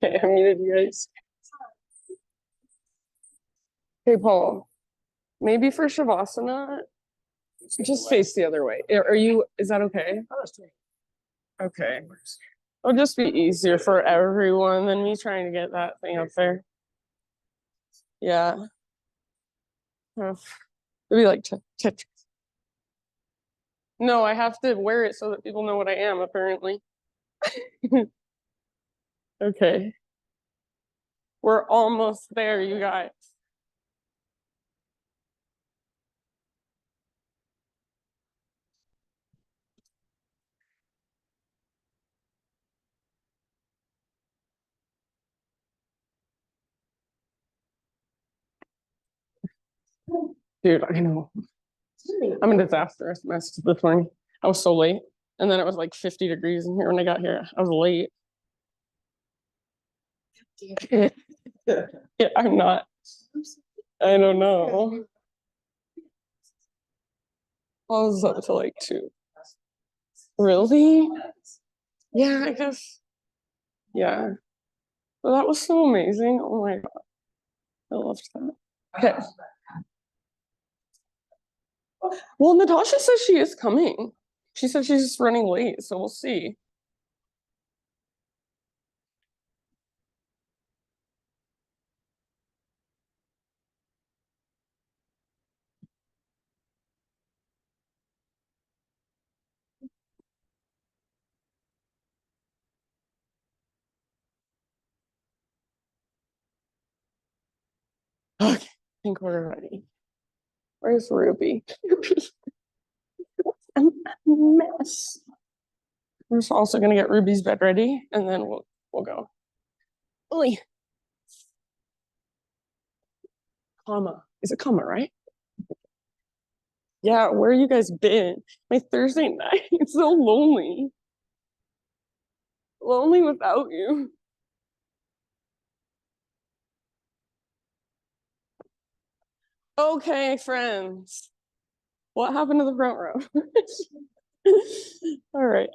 Okay, I muted you guys. Hey, Paul, maybe for Shavasana, just face the other way. Is that okay? Okay. It'll just be easier for everyone than me trying to get that thing up there. Yeah. It'd be like Tetris. No, I have to wear it so that people know what I am, apparently. Okay. We're almost there, you guys. Dude, I know. I'm a disaster. I messed this morning. I was so late. And then it was like 50 degrees in here when I got here. I was late. Yeah, I'm not. I don't know. I was up to like 2. Really? Yeah, I guess. Yeah. Well, that was so amazing. Oh my God. I loved that. Okay. Well, Natasha says she is coming. She said she's just running late, so we'll see. Okay, I think we're ready. Where's Ruby? I'm a mess. We're just also gonna get Ruby's bed ready, and then we'll go. Oy. Comma. Is it comma, right? Yeah, where you guys been? My Thursday night. It's so lonely. Lonely without you. Okay, friends. What happened to the front row? All right.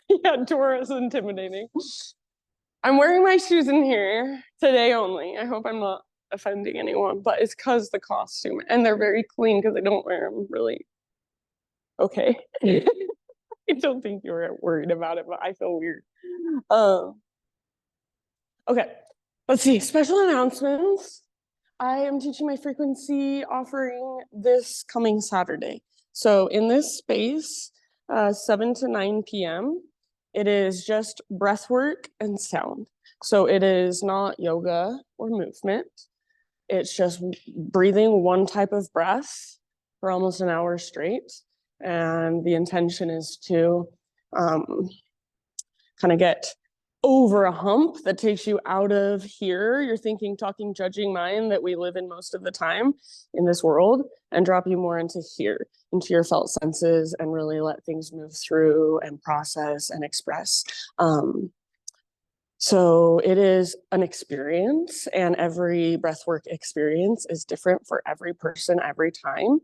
Yeah, Dora's intimidating. I'm wearing my shoes in here today only. I hope I'm not offending anyone, but it's because the costume, and they're very clean because I don't wear them really. Okay. I don't think you were worried about it, but I feel weird. Okay, let's see. Special announcements. I am teaching my frequency offering this coming Saturday. So in this space, 7 to 9 p.m., it is just breath work and sound. So it is not yoga or movement. It's just breathing one type of breath for almost an hour straight. And the intention is to kind of get over a hump that takes you out of here, your thinking, talking, judging mind that we live in most of the time in this world, and drop you more into here, into your felt senses, and really let things move through and process and express. So it is an experience, and every breathwork experience is different for every person every time.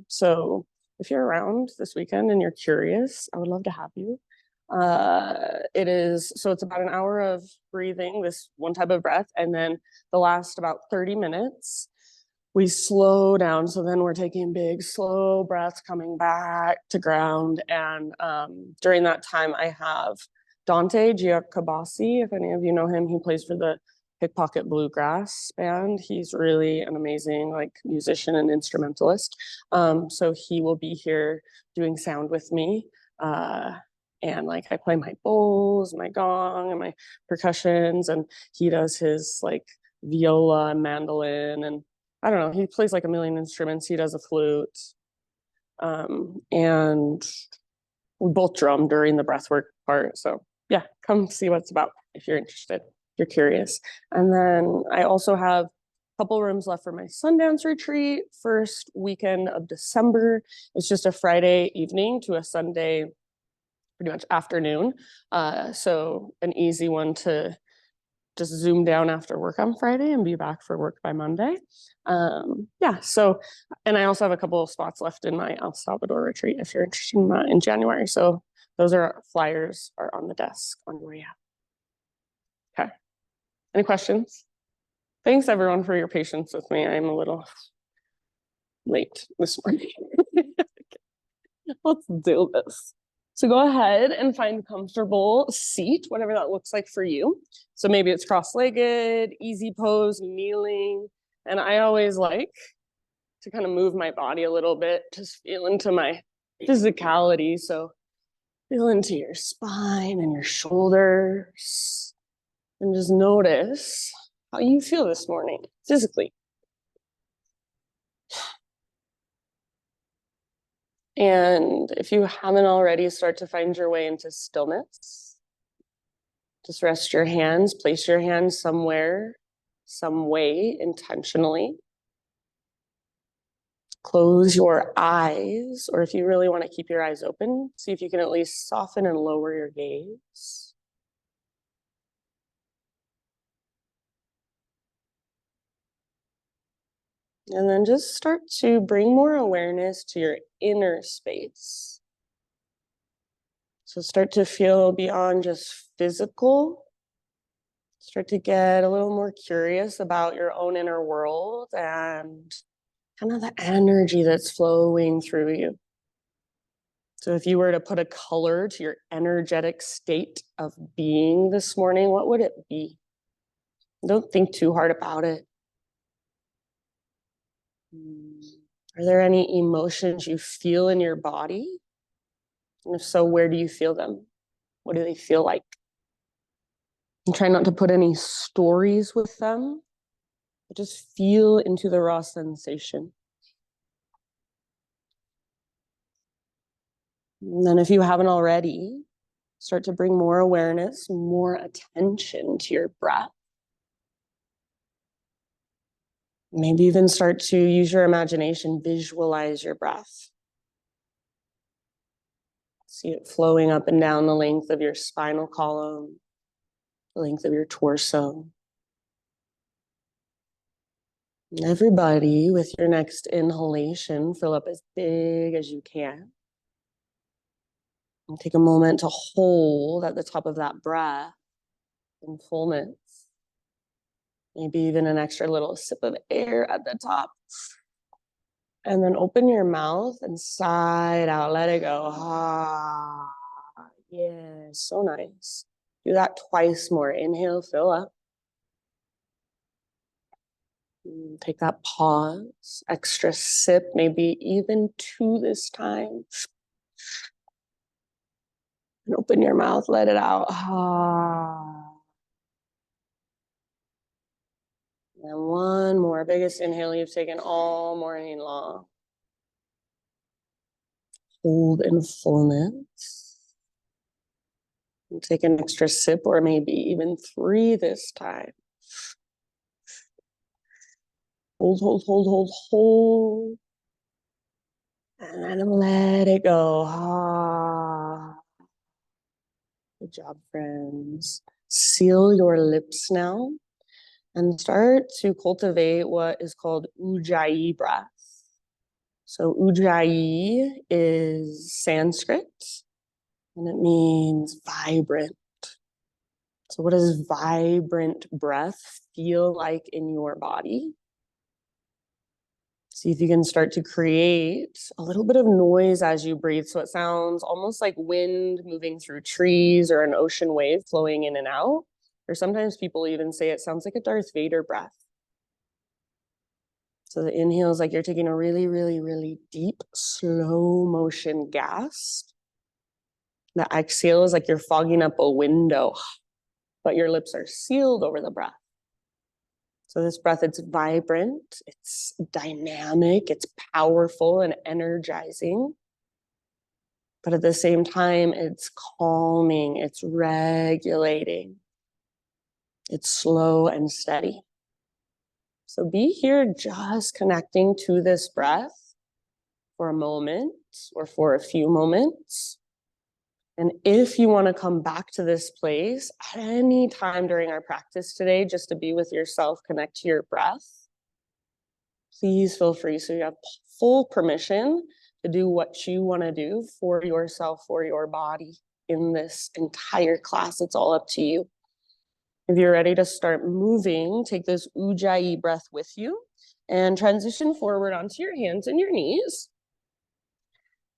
So if you're around this weekend and you're curious, I would love to have you. It's about an hour of breathing, this one type of breath, and then the last about 30 minutes we slow down. So then we're taking big slow breaths coming back to ground, and during that time I have Dante Giacobassi. If any of you know him, he plays for the Pickpocket Bluegrass band. He's really an amazing musician and instrumentalist. So he will be here doing sound with me. And I play my bowls, my gong, and my percussions, and he does his viola and mandolin, and I don't know, he plays a million instruments. He does a flute. And we both drum during the breathwork part. So yeah, come see what it's about if you're interested, if you're curious. And then I also have a couple rooms left for my Sundance retreat, first weekend of December. It's just a Friday evening to a Sunday pretty much afternoon. So an easy one to just zoom down after work on Friday and be back for work by Monday. Yeah, so, and I also have a couple of spots left in my El Salvador retreat if you're interested in that in January. So those flyers are on the desk on your way out. Any questions? Thanks everyone for your patience with me. I'm a little late this morning. Let's do this. So go ahead and find a comfortable seat, whatever that looks like for you. So maybe it's cross-legged, easy pose, kneeling. And I always like to kind of move my body a little bit, just feel into my physicality. So feel into your spine and your shoulders. And just notice how you feel this morning, physically. And if you haven't already, start to find your way into stillness. Just rest your hands, place your hands somewhere, some way, intentionally. Close your eyes, or if you really want to keep your eyes open, see if you can at least soften and lower your gaze. And then just start to bring more awareness to your inner space. So start to feel beyond just physical. Start to get a little more curious about your own inner world and kind of the energy that's flowing through you. So if you were to put a color to your energetic state of being this morning, what would it be? Don't think too hard about it. Are there any emotions you feel in your body? And if so, where do you feel them? What do they feel like? And try not to put any stories with them, but just feel into the raw sensation. And then if you haven't already, start to bring more awareness, more attention to your breath. Maybe even start to use your imagination, visualize your breath. See it flowing up and down the length of your spinal column, the length of your torso. And everybody, with your next inhalation, fill up as big as you can. And take a moment to hold at the top of that breath in fullness. Maybe even an extra little sip of air at the top. And then open your mouth and sigh out. Let it go. Ah, yeah, so nice. Do that twice more. Inhale, fill up. Take that pause, extra sip, maybe even two this time. And open your mouth, let it out. Ah. And one more, biggest inhale you've taken all morning long. Hold in fullness. And take an extra sip, or maybe even three this time. Hold, hold, hold, hold, hold. And then let it go. Ah. Good job, friends. Seal your lips now and start to cultivate what is called ujjayi breath. So ujjayi is Sanskrit and it means vibrant. So what does vibrant breath feel like in your body? See if you can start to create a little bit of noise as you breathe. So it sounds almost like wind moving through trees or an ocean wave flowing in and out. Or sometimes people even say it sounds like a Darth Vader breath. So the inhale is like you're taking a really, really, really deep, slow motion gasp. The exhale is like you're fogging up a window, but your lips are sealed over the breath. So this breath, it's vibrant, it's dynamic, it's powerful and energizing. But at the same time, it's calming, it's regulating. It's slow and steady. So be here just connecting to this breath for a moment or for a few moments. And if you want to come back to this place at any time during our practice today, just to be with yourself, connect to your breath, please feel free. So you have full permission to do what you want to do for yourself, for your body in this entire class. It's all up to you. If you're ready to start moving, take this ujjayi breath with you and transition forward onto your hands and your knees.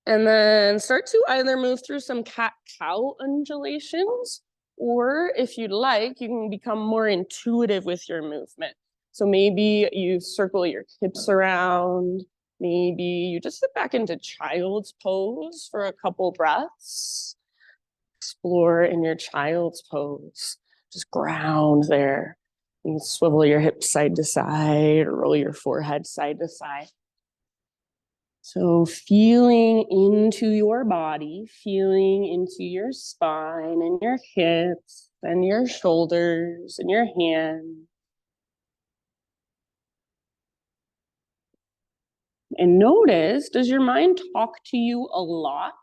And then start to either move through some cat-cow undulations, or if you'd like, you can become more intuitive with your movement. So maybe you circle your hips around, maybe you just sit back into child's pose for a couple breaths. Explore in your child's pose. Just ground there. You can swivel your hips side to side, or roll your forehead side to side. So feeling into your body, feeling into your spine and your hips and your shoulders and your hands. And notice, does your mind talk to you a lot?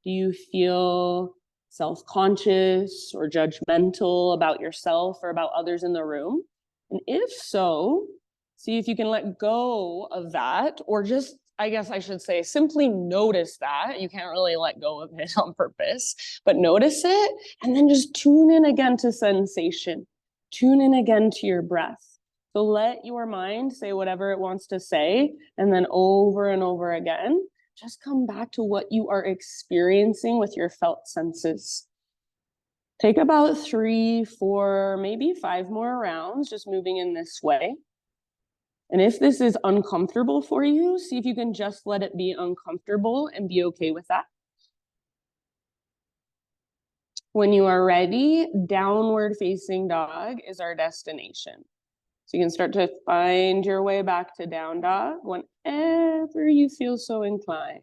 Do you feel self-conscious or judgmental about yourself or about others in the room? And if so, see if you can let go of that, or just, I guess I should say, simply notice that. You can't really let go of it on purpose, but notice it, and then just tune in again to sensation. Tune in again to your breath. So let your mind say whatever it wants to say, and then over and over again, just come back to what you are experiencing with your felt senses. Take about 3, 4, maybe 5 more rounds, just moving in this way. And if this is uncomfortable for you, see if you can just let it be uncomfortable and be okay with that. When you are ready, downward facing dog is our destination. So you can start to find your way back to down dog whenever you feel so inclined.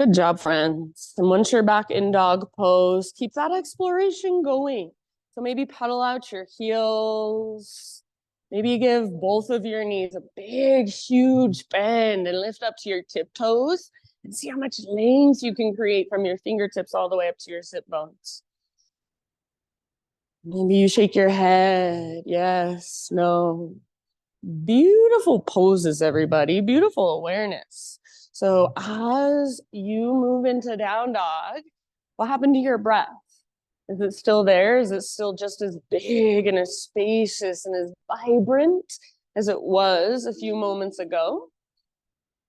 Good job, friends. And once you're back in dog pose, keep that exploration going. So maybe pedal out your heels. Maybe give both of your knees a big, huge bend and lift up to your tiptoes and see how much length you can create from your fingertips all the way up to your sit bones. Maybe you shake your head. Yes, no. Beautiful poses, everybody. Beautiful awareness. So as you move into down dog, what happened to your breath? Is it still there? Is it still just as big and as spacious and as vibrant as it was a few moments ago?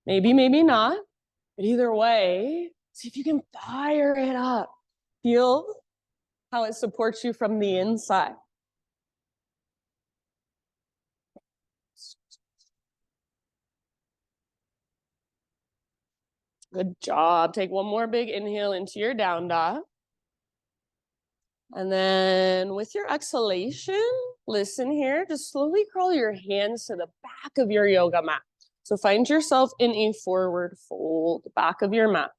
Maybe, maybe not. But either way, see if you can fire it up. Feel how it supports you from the inside. Good job. Take one more big inhale into your down dog. And then with your exhalation, listen here, just slowly crawl your hands to the back of your yoga mat. So find yourself in a forward fold, back of your mat.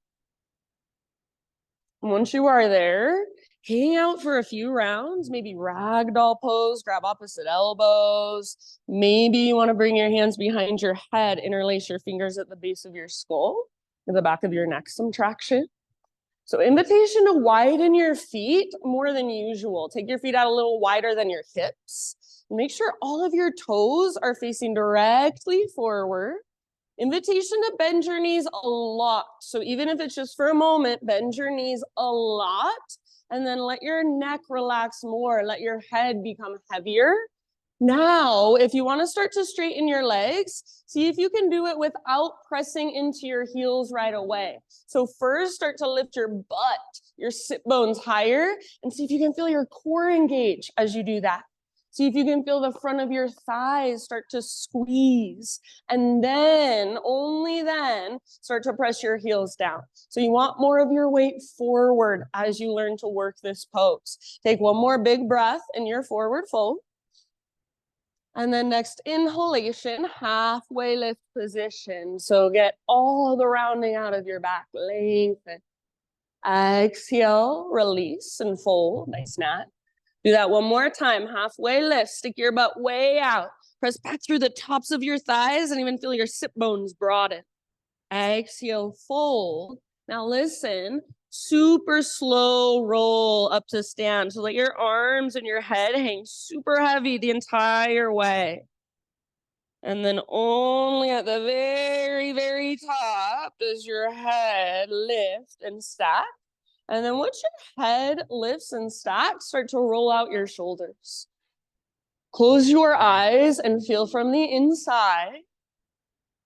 And once you are there, hang out for a few rounds, maybe ragdoll pose, grab opposite elbows. Maybe you want to bring your hands behind your head, interlace your fingers at the base of your skull, in the back of your neck, some traction. So invitation to widen your feet more than usual. Take your feet out a little wider than your hips. Make sure all of your toes are facing directly forward. Invitation to bend your knees a lot. So even if it's just for a moment, bend your knees a lot, and then let your neck relax more. Let your head become heavier. Now, if you want to start to straighten your legs, see if you can do it without pressing into your heels right away. So first, start to lift your butt, your sit bones higher, and see if you can feel your core engage as you do that. See if you can feel the front of your thighs start to squeeze. And then, only then, start to press your heels down. So you want more of your weight forward as you learn to work this pose. Take one more big breath in your forward fold. And then next inhalation, halfway lift position. So get all the rounding out of your back, lengthen. Exhale, release and fold, nice nat. Do that one more time, halfway lift, stick your butt way out. Press back through the tops of your thighs and even feel your sit bones broaden. Exhale, fold. Now listen, Super slow roll up to stand. So let your arms and your head hang super heavy the entire way. And then only at the very, very top does your head lift and stack. And then once your head lifts and stacks, start to roll out your shoulders. Close your eyes and feel from the inside.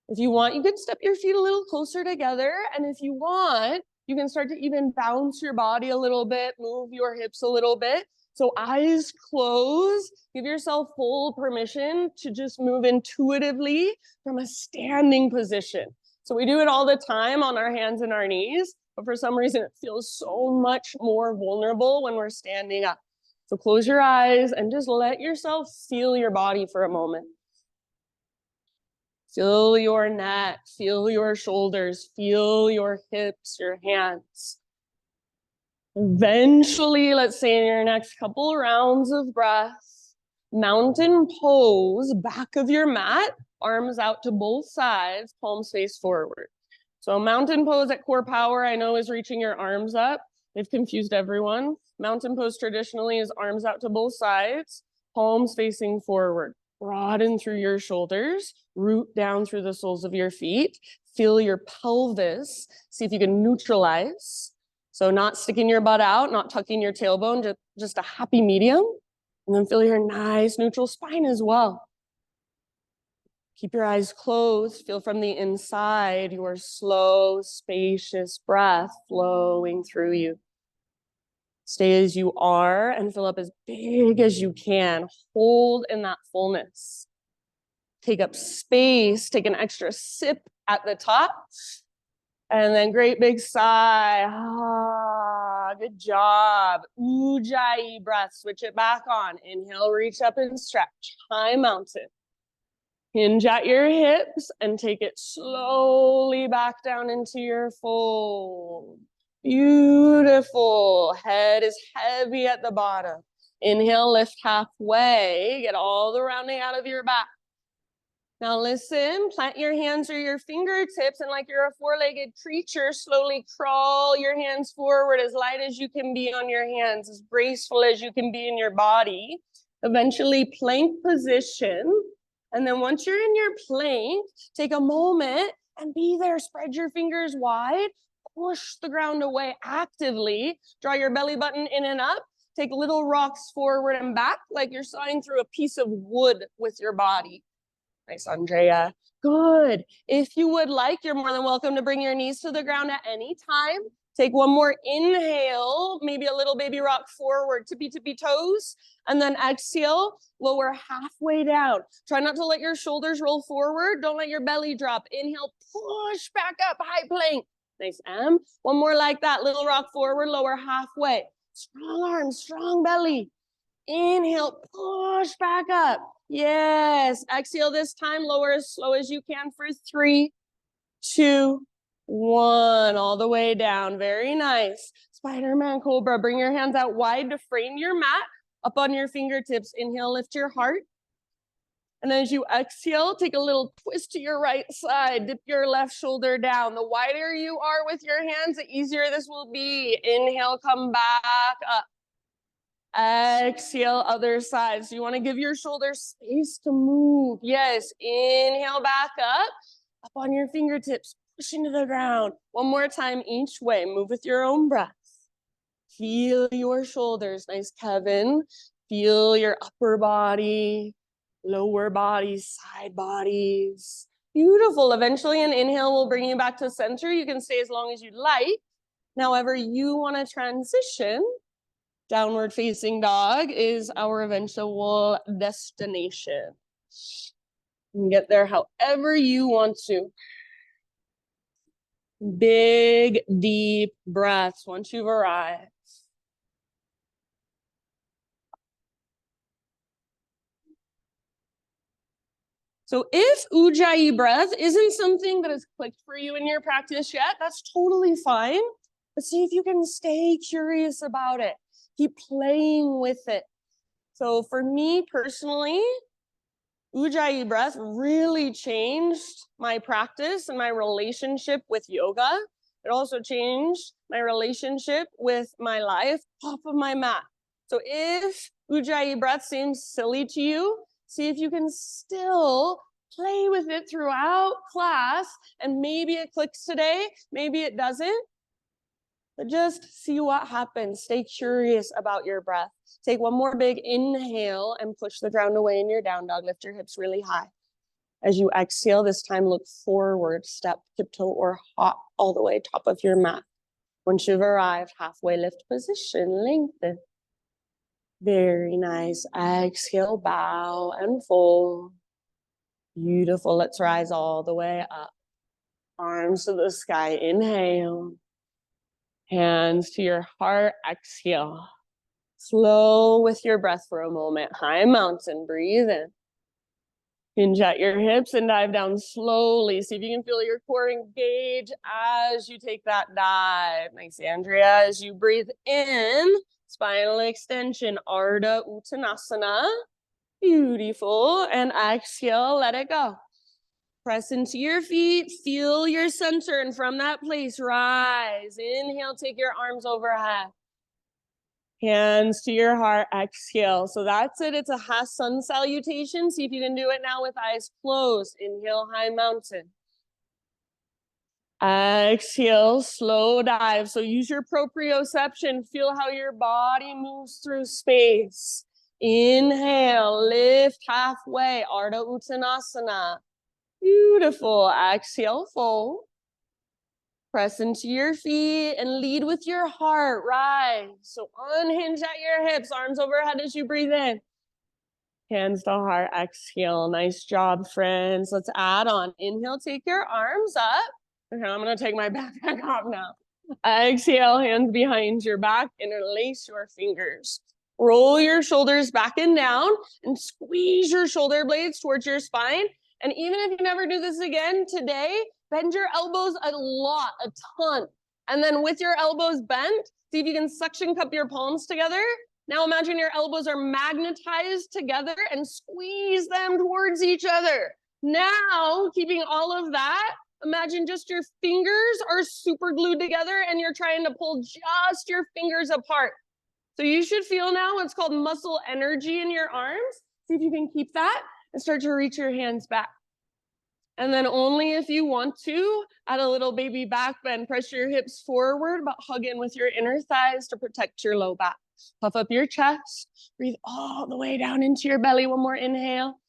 If you want, you can step your feet a little closer together. And if you want, you can start to even bounce your body a little bit, move your hips a little bit. So eyes closed, give yourself full permission to just move intuitively from a standing position. So we do it all the time on our hands and our knees, but for some reason it feels so much more vulnerable when we're standing up. So close your eyes and just let yourself feel your body for a moment. Feel your neck, feel your shoulders, feel your hips, your hands. Eventually, let's say in your next couple rounds of breath, mountain pose, back of your mat, arms out to both sides, palms face forward. So mountain pose at core power, I know, is reaching your arms up. They've confused everyone. Mountain pose traditionally is arms out to both sides, palms facing forward. Broaden through your shoulders, root down through the soles of your feet, feel your pelvis, see if you can neutralize. So not sticking your butt out, not tucking your tailbone, just a happy medium. And then feel your nice neutral spine as well. Keep your eyes closed, feel from the inside your slow, spacious breath flowing through you. Stay as you are and fill up as big as you can. Hold in that fullness. Take up space, take an extra sip at the top. And then great big sigh. Ah, good job. Ujjayi breath. Switch it back on. Inhale, reach up and stretch. High mountain. Hinge at your hips and take it slowly back down into your fold. Beautiful. Head is heavy at the bottom. Inhale, lift halfway. Get all the rounding out of your back. Now listen, plant your hands or your fingertips, and like you're a four-legged creature, slowly crawl your hands forward as light as you can be on your hands, as graceful as you can be in your body. Eventually, plank position. And then once you're in your plank, take a moment and be there. Spread your fingers wide. Push the ground away actively. Draw your belly button in and up. Take little rocks forward and back like you're sawing through a piece of wood with your body. Nice, Andrea. Good. If you would like, you're more than welcome to bring your knees to the ground at any time. Take one more inhale, maybe a little baby rock forward, tippy toes, and then exhale, lower halfway down. Try not to let your shoulders roll forward. Don't let your belly drop. Inhale, push back up, high plank. Nice, M. One more like that, little rock forward, lower halfway. Strong arms, strong belly. Inhale, push back up. Yes, exhale this time, lower as slow as you can for 3, 2, 1, all the way down. Very nice. Spider-Man Cobra, bring your hands out wide to frame your mat, up on your fingertips. Inhale, lift your heart. And as you exhale, take a little twist to your right side, dip your left shoulder down. The wider you are with your hands, the easier this will be. Inhale, come back up. Exhale, other side. So you want to give your shoulders space to move. Yes, inhale back up on your fingertips, push into the ground. One more time each way. Move with your own breath. Feel your shoulders. Nice, Kevin. Feel your upper body, lower body, side bodies. Beautiful. Eventually an inhale will bring you back to center. You can stay as long as you'd like. However you want to transition, downward facing dog is our eventual destination. You can get there however you want to. Big, deep breaths once you've arrived. So if Ujjayi breath isn't something that has clicked for you in your practice yet, that's totally fine. But see if you can stay curious about it. Keep playing with it. So for me personally, Ujjayi breath really changed my practice and my relationship with yoga. It also changed my relationship with my life off of my mat. So if Ujjayi breath seems silly to you, see if you can still play with it throughout class, and maybe it clicks today, maybe it doesn't. But just see what happens. Stay curious about your breath. Take one more big inhale and push the ground away in your down dog. Lift your hips really high. As you exhale, this time look forward, step, tiptoe, or hop all the way top of your mat. Once you've arrived, halfway lift position, lengthen. Very nice. Exhale, bow and fold. Beautiful. Let's rise all the way up. Arms to the sky. Inhale. Hands to your heart. Exhale. Slow with your breath for a moment. High mountain. Breathe in. Hinge at your hips and dive down slowly. See if you can feel your core engage as you take that dive. Nice, Andrea. As you breathe in, spinal extension, Ardha Uttanasana. Beautiful. And exhale, let it go. Press into your feet, feel your center, and from that place, rise. Inhale, take your arms overhead. Hands to your heart, exhale. So that's it. It's a half sun salutation. See if you can do it now with eyes closed. Inhale, high mountain. Exhale, slow dive. So use your proprioception. Feel how your body moves through space. Inhale, lift halfway, Ardha Uttanasana. Beautiful. Exhale, fold. Press into your feet and lead with your heart. Rise. So unhinge at your hips, arms overhead as you breathe in. Hands to heart, exhale. Nice job, friends. Let's add on. Inhale, take your arms up. Okay, I'm gonna take my backpack off now. Exhale, hands behind your back, interlace your fingers. Roll your shoulders back and down and squeeze your shoulder blades towards your spine. And even if you never do this again today, bend your elbows a lot, a ton. And then with your elbows bent, see if you can suction cup your palms together. Now imagine your elbows are magnetized together and squeeze them towards each other. Now, keeping all of that, imagine just your fingers are super glued together and you're trying to pull just your fingers apart. So you should feel now what's called muscle energy in your arms. See if you can keep that and start to reach your hands back. And then only if you want to, add a little baby back bend. Press your hips forward, but hug in with your inner thighs to protect your low back. Puff up your chest. Breathe all the way down into your belly. One more inhale.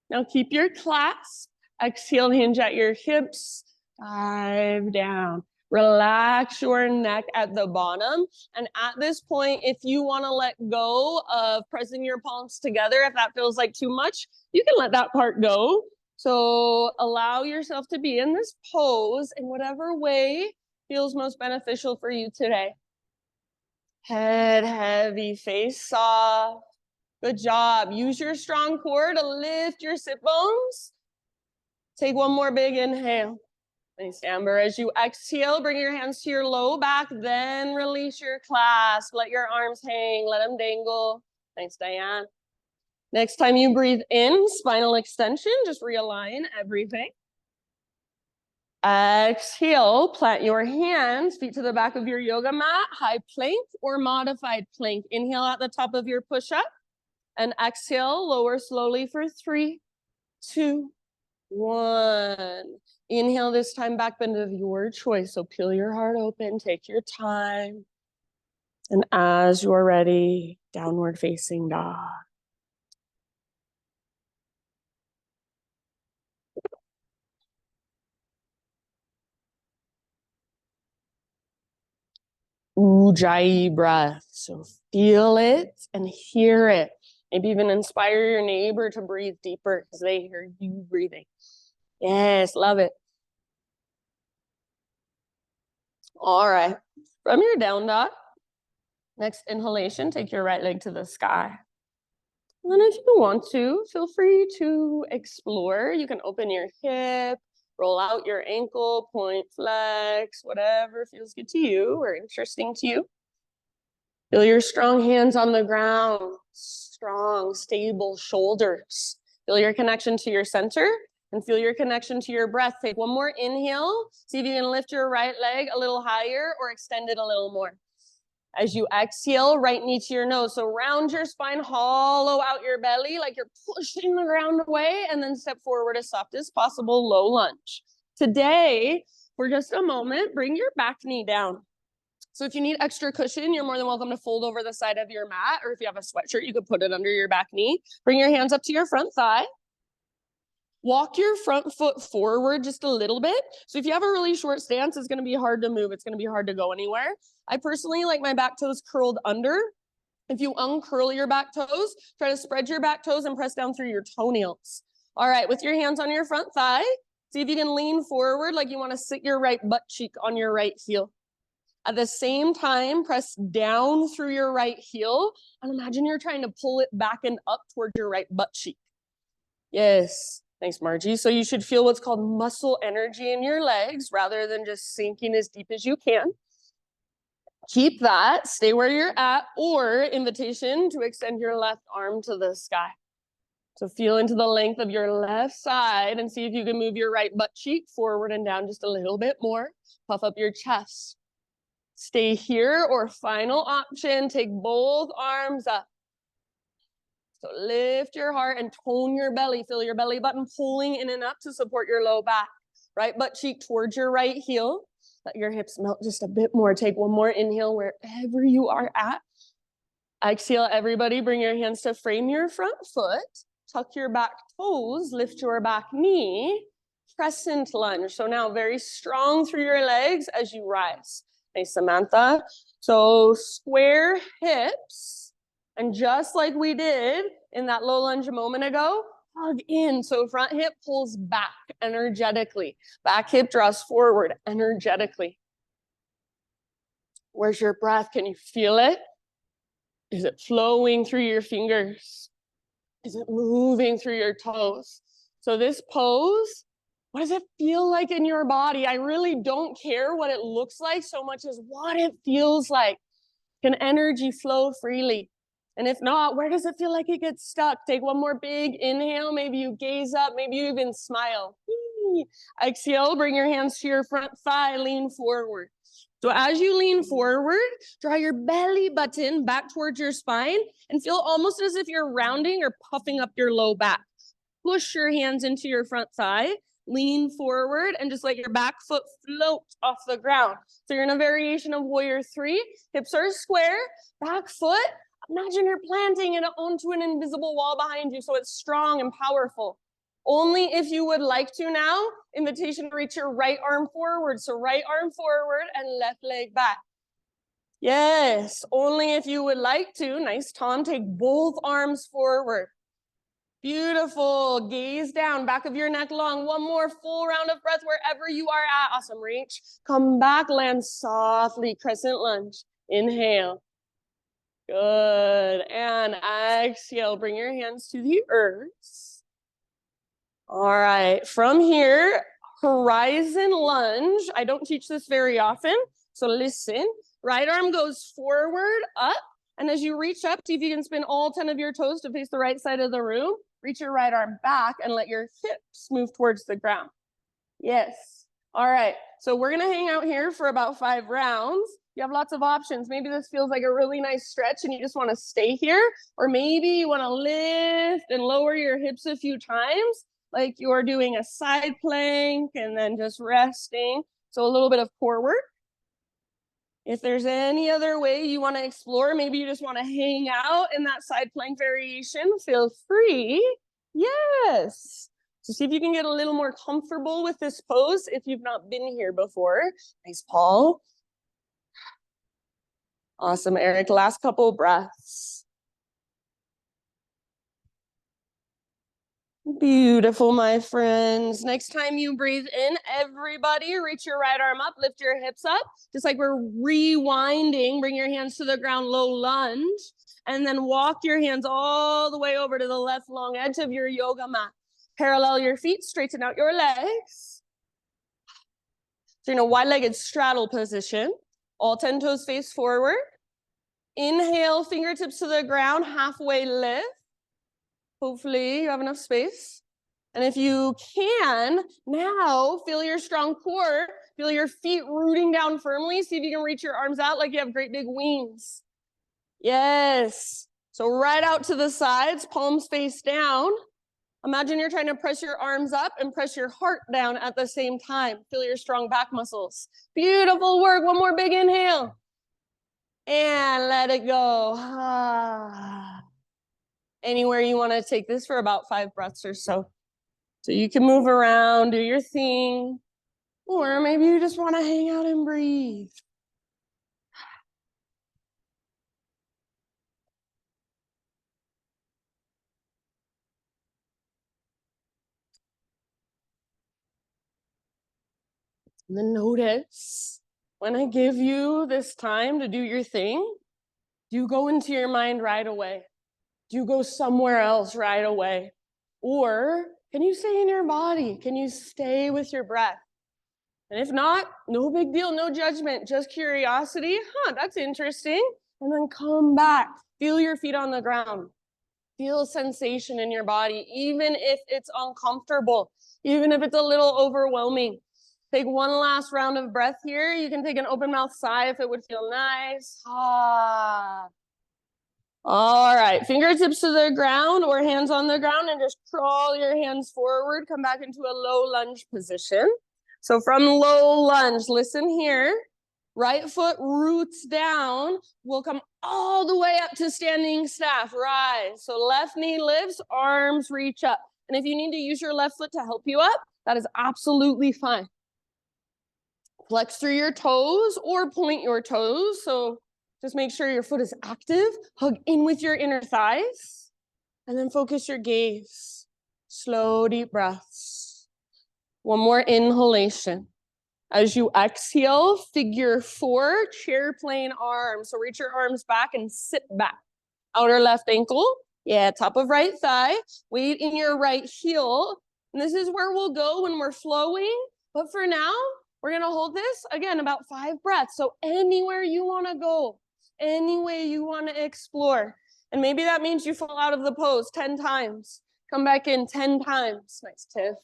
Now keep your clasp. Exhale, hinge at your hips. Dive down. Relax your neck at the bottom. And at this point, if you want to let go of pressing your palms together, if that feels like too much, you can let that part go. So allow yourself to be in this pose in whatever way feels most beneficial for you today. Head heavy, face soft. Good job. Use your strong core to lift your sit bones. Take one more big inhale. Nice, Amber. As you exhale, bring your hands to your low back, then release your clasp. Let your arms hang, let them dangle. Nice, Diane. Next time you breathe in, spinal extension, just realign everything. Exhale, plant your hands, feet to the back of your yoga mat, high plank or modified plank. Inhale at the top of your push-up and exhale, lower slowly for 3, 2, 1. Inhale this time, back bend of your choice. So peel your heart open, take your time. And as you're ready, downward facing dog. Ujjayi breath. So feel it and hear it. Maybe even inspire your neighbor to breathe deeper because they hear you breathing. Yes, love it. All right. From your down dog, next inhalation, take your right leg to the sky. And then if you want to, feel free to explore. You can open your hip, roll out your ankle, point flex, whatever feels good to you or interesting to you. Feel your strong hands on the ground, strong, stable shoulders. Feel your connection to your center. And feel your connection to your breath. Take one more inhale. See if you can lift your right leg a little higher or extend it a little more. As you exhale, right knee to your nose. So round your spine, hollow out your belly like you're pushing the ground away, and then step forward as soft as possible, low lunge. Today, for just a moment, bring your back knee down. So if you need extra cushion, you're more than welcome to fold over the side of your mat, or if you have a sweatshirt, you could put it under your back knee. Bring your hands up to your front thigh. Walk your front foot forward just a little bit. So if you have a really short stance, it's going to be hard to move. It's going to be hard to go anywhere. I personally like my back toes curled under. If you uncurl your back toes, try to spread your back toes and press down through your toenails. All right, with your hands on your front thigh, see if you can lean forward like you want to sit your right butt cheek on your right heel. At the same time, press down through your right heel and imagine you're trying to pull it back and up toward your right butt cheek. Yes. Thanks, Margie. So you should feel what's called muscle energy in your legs rather than just sinking as deep as you can. Keep that, stay where you're at, or invitation to extend your left arm to the sky. So feel into the length of your left side and see if you can move your right butt cheek forward and down just a little bit more. Puff up your chest. Stay here, or final option, take both arms up. So lift your heart and tone your belly. Feel your belly button pulling in and up to support your low back. Right butt cheek towards your right heel. Let your hips melt just a bit more. Take one more inhale wherever you are at. Exhale, everybody. Bring your hands to frame your front foot. Tuck your back toes. Lift your back knee. Crescent lunge. So now very strong through your legs as you rise. Nice, Samantha. So square hips. And just like we did in that low lunge a moment ago, hug in. So front hip pulls back energetically. Back hip draws forward energetically. Where's your breath? Can you feel it? Is it flowing through your fingers? Is it moving through your toes? So this pose, what does it feel like in your body? I really don't care what it looks like so much as what it feels like. Can energy flow freely? And if not, where does it feel like it gets stuck? Take one more big inhale. Maybe you gaze up. Maybe you even smile. Exhale, bring your hands to your front thigh, lean forward. So as you lean forward, draw your belly button back towards your spine and feel almost as if you're rounding or puffing up your low back. Push your hands into your front thigh, lean forward, and just let your back foot float off the ground. So you're in a variation of warrior 3. Hips are square, back foot. Imagine you're planting it onto an invisible wall behind you so it's strong and powerful. Only if you would like to now, invitation to reach your right arm forward. So right arm forward and left leg back. Yes, only if you would like to. Nice, Tom. Take both arms forward. Beautiful. Gaze down, back of your neck long. One more full round of breath wherever you are at. Awesome. Reach. Come back, land softly. Crescent lunge. Inhale. Good. And exhale. Bring your hands to the earth. All right. From here, horizon lunge. I don't teach this very often, so listen. Right arm goes forward, up. And as you reach up, see if you can spin all 10 of your toes to face the right side of the room. Reach your right arm back and let your hips move towards the ground. Yes. All right. So we're going to hang out here for about 5 rounds. You have lots of options. Maybe this feels like a really nice stretch and you just want to stay here. Or maybe you want to lift and lower your hips a few times, like you're doing a side plank and then just resting. So a little bit of core work. If there's any other way you want to explore, maybe you just want to hang out in that side plank variation, feel free. Yes. So see if you can get a little more comfortable with this pose if you've not been here before. Nice, Paul. Awesome, Eric. Last couple breaths. Beautiful, my friends. Next time you breathe in, everybody reach your right arm up, lift your hips up, just like we're rewinding. Bring your hands to the ground, low lunge, and then walk your hands all the way over to the left long edge of your yoga mat. Parallel your feet, straighten out your legs. So you're in a wide-legged straddle position. All 10 toes face forward. Inhale, fingertips to the ground, halfway lift. Hopefully you have enough space. And if you can, now feel your strong core, feel your feet rooting down firmly. See if you can reach your arms out like you have great big wings. Yes. So right out to the sides, palms face down. Imagine you're trying to press your arms up and press your heart down at the same time. Feel your strong back muscles. Beautiful work. One more big inhale. And let it go. Anywhere you want to take this for about 5 breaths or so. So you can move around, do your thing. Or maybe you just want to hang out and breathe. And then notice when I give you this time to do your thing, do you go into your mind right away? Do you go somewhere else right away? Or can you stay in your body? Can you stay with your breath? And if not, no big deal, no judgment, just curiosity. That's interesting. And then come back. Feel your feet on the ground. Feel sensation in your body, even if it's uncomfortable, even if it's a little overwhelming. Take one last round of breath here. You can take an open mouth sigh if it would feel nice. All right, fingertips to the ground or hands on the ground, and just crawl your hands forward. Come back into a low lunge position. So from low lunge, listen here. Right foot roots down. We'll come all the way up to standing staff. Rise. So left knee lifts, arms reach up. And if you need to use your left foot to help you up, that is absolutely fine. Flex through your toes or point your toes. So just make sure your foot is active. Hug in with your inner thighs. And then focus your gaze. Slow, deep breaths. One more inhalation. As you exhale, figure 4, chair plane arms. So reach your arms back and sit back. Outer left ankle. Yeah, top of right thigh. Weight in your right heel. And this is where we'll go when we're flowing. But for now, we're going to hold this, again, about 5 breaths. So anywhere you want to go, any way you want to explore. And maybe that means you fall out of the pose 10 times. Come back in 10 times. Nice, Tiff.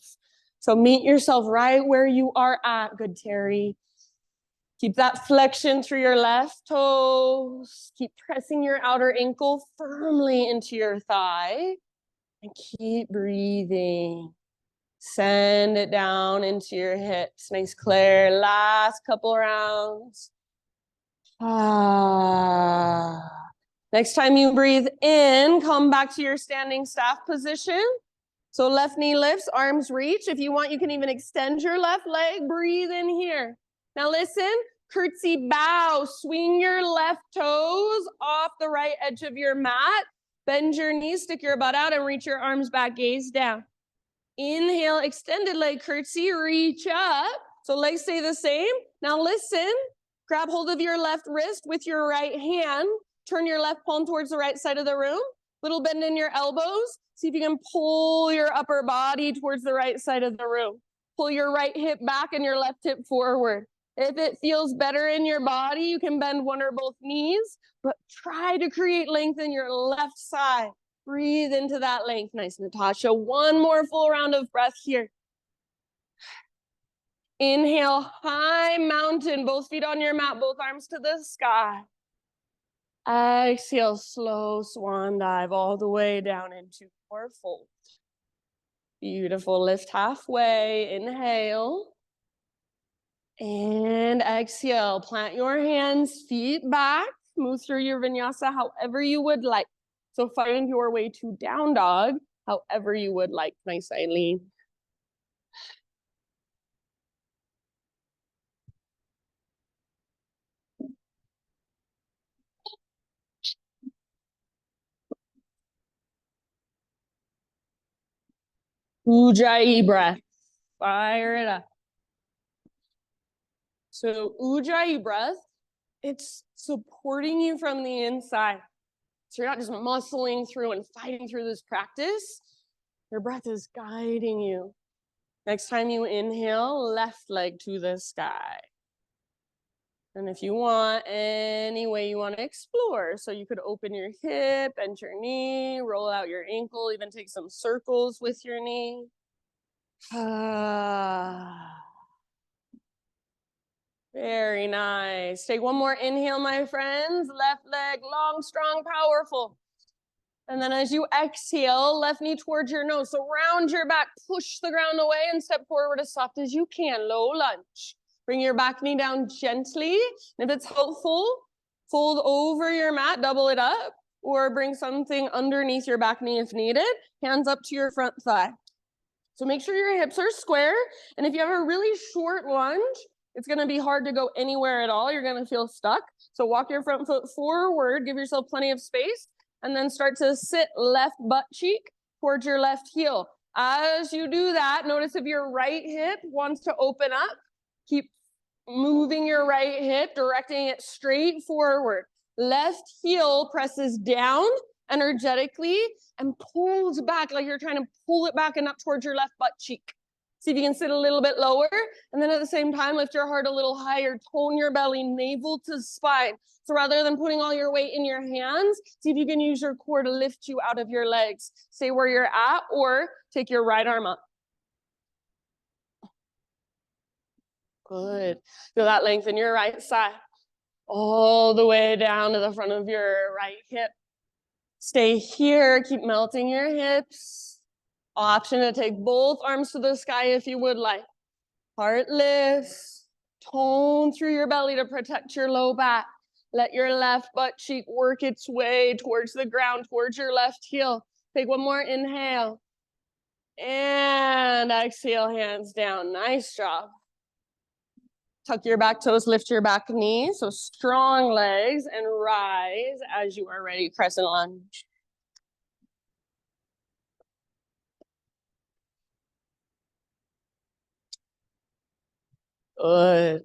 So meet yourself right where you are at. Good, Terry. Keep that flexion through your left toes. Keep pressing your outer ankle firmly into your thigh. And keep breathing. Send it down into your hips. Nice, Claire. Last couple rounds. Next time you breathe in, come back to your standing staff position. So left knee lifts, arms reach. If you want, you can even extend your left leg. Breathe in here. Now listen, curtsy bow. Swing your left toes off the right edge of your mat. Bend your knees, stick your butt out, and reach your arms back, gaze down. Inhale, extended leg curtsy, reach up. So legs stay the same. Now listen, grab hold of your left wrist with your right hand. Turn your left palm towards the right side of the room. Little bend in your elbows. See if you can pull your upper body towards the right side of the room. Pull your right hip back and your left hip forward. If it feels better in your body, you can bend one or both knees, but try to create length in your left side. Breathe into that length. Nice, Natasha. One more full round of breath here. Inhale, high mountain, both feet on your mat, both arms to the sky. Exhale, slow swan dive all the way down into your fold. Beautiful, lift halfway, inhale. And exhale, plant your hands, feet back, move through your vinyasa however you would like. So find your way to down dog, however you would like. Nice, Eileen. Ujjayi breath. Fire it up. So Ujjayi breath, it's supporting you from the inside. So you're not just muscling through and fighting through this practice. Your breath is guiding you. Next time you inhale, left leg to the sky. And if you want, any way you want to explore. So you could open your hip, bend your knee, roll out your ankle, even take some circles with your knee. Very nice. Take one more inhale, my friends. Left leg long, strong, powerful. And then as you exhale, left knee towards your nose. So round your back, push the ground away and step forward as soft as you can. Low lunge. Bring your back knee down gently. And if it's helpful, fold over your mat, double it up, or bring something underneath your back knee if needed. Hands up to your front thigh. So make sure your hips are square. And if you have a really short lunge, it's going to be hard to go anywhere at all. You're going to feel stuck. So walk your front foot forward, give yourself plenty of space, and then start to sit left butt cheek towards your left heel. As you do that, notice if your right hip wants to open up, keep moving your right hip, directing it straight forward. Left heel presses down energetically and pulls back like you're trying to pull it back and up towards your left butt cheek. See if you can sit a little bit lower, and then at the same time, lift your heart a little higher, tone your belly, navel to spine. So rather than putting all your weight in your hands, see if you can use your core to lift you out of your legs. Stay where you're at, or take your right arm up. Good. Feel that length in your right side, all the way down to the front of your right hip. Stay here, keep melting your hips. Option to take both arms to the sky if you would like. Heart lifts, tone through your belly to protect your low back. Let your left butt cheek work its way towards the ground, towards your left heel. Take one more inhale. And exhale, hands down. Nice job. Tuck your back toes, lift your back knee. So strong legs, and rise as you are ready. Crescent lunge. Good.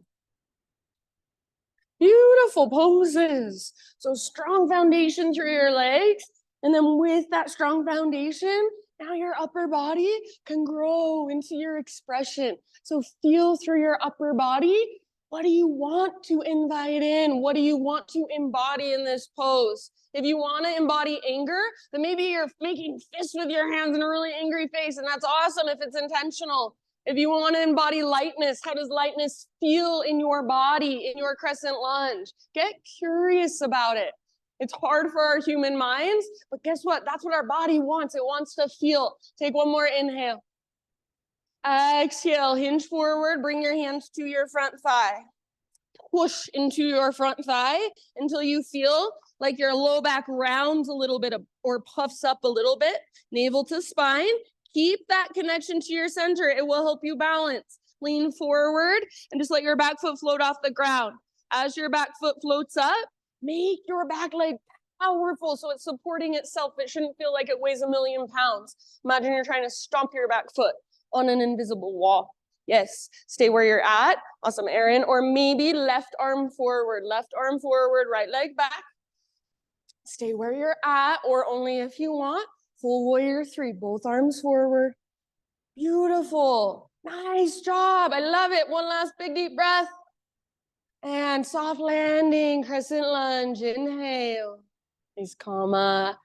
Beautiful poses. So strong foundation through your legs. And then with that strong foundation, now your upper body can grow into your expression. So feel through your upper body. What do you want to invite in? What do you want to embody in this pose? If you want to embody anger, then maybe you're making fists with your hands in a really angry face, and that's awesome if it's intentional. If you want to embody lightness, how does lightness feel in your body, in your crescent lunge? Get curious about it. It's hard for our human minds, but guess what? That's what our body wants. It wants to feel. Take one more inhale. Exhale, hinge forward, bring your hands to your front thigh. Push into your front thigh until you feel like your low back rounds a little bit or puffs up a little bit, navel to spine. Keep that connection to your center. It will help you balance. Lean forward and just let your back foot float off the ground. As your back foot floats up, make your back leg powerful so it's supporting itself. It shouldn't feel like it weighs 1,000,000 pounds. Imagine you're trying to stomp your back foot on an invisible wall. Yes, stay where you're at. Awesome, Erin. Or maybe left arm forward, right leg back. Stay where you're at, or only if you want. Full warrior 3, both arms forward. Beautiful. Nice job. I love it. One last big deep breath. And soft landing, crescent lunge. Inhale. Nice comma.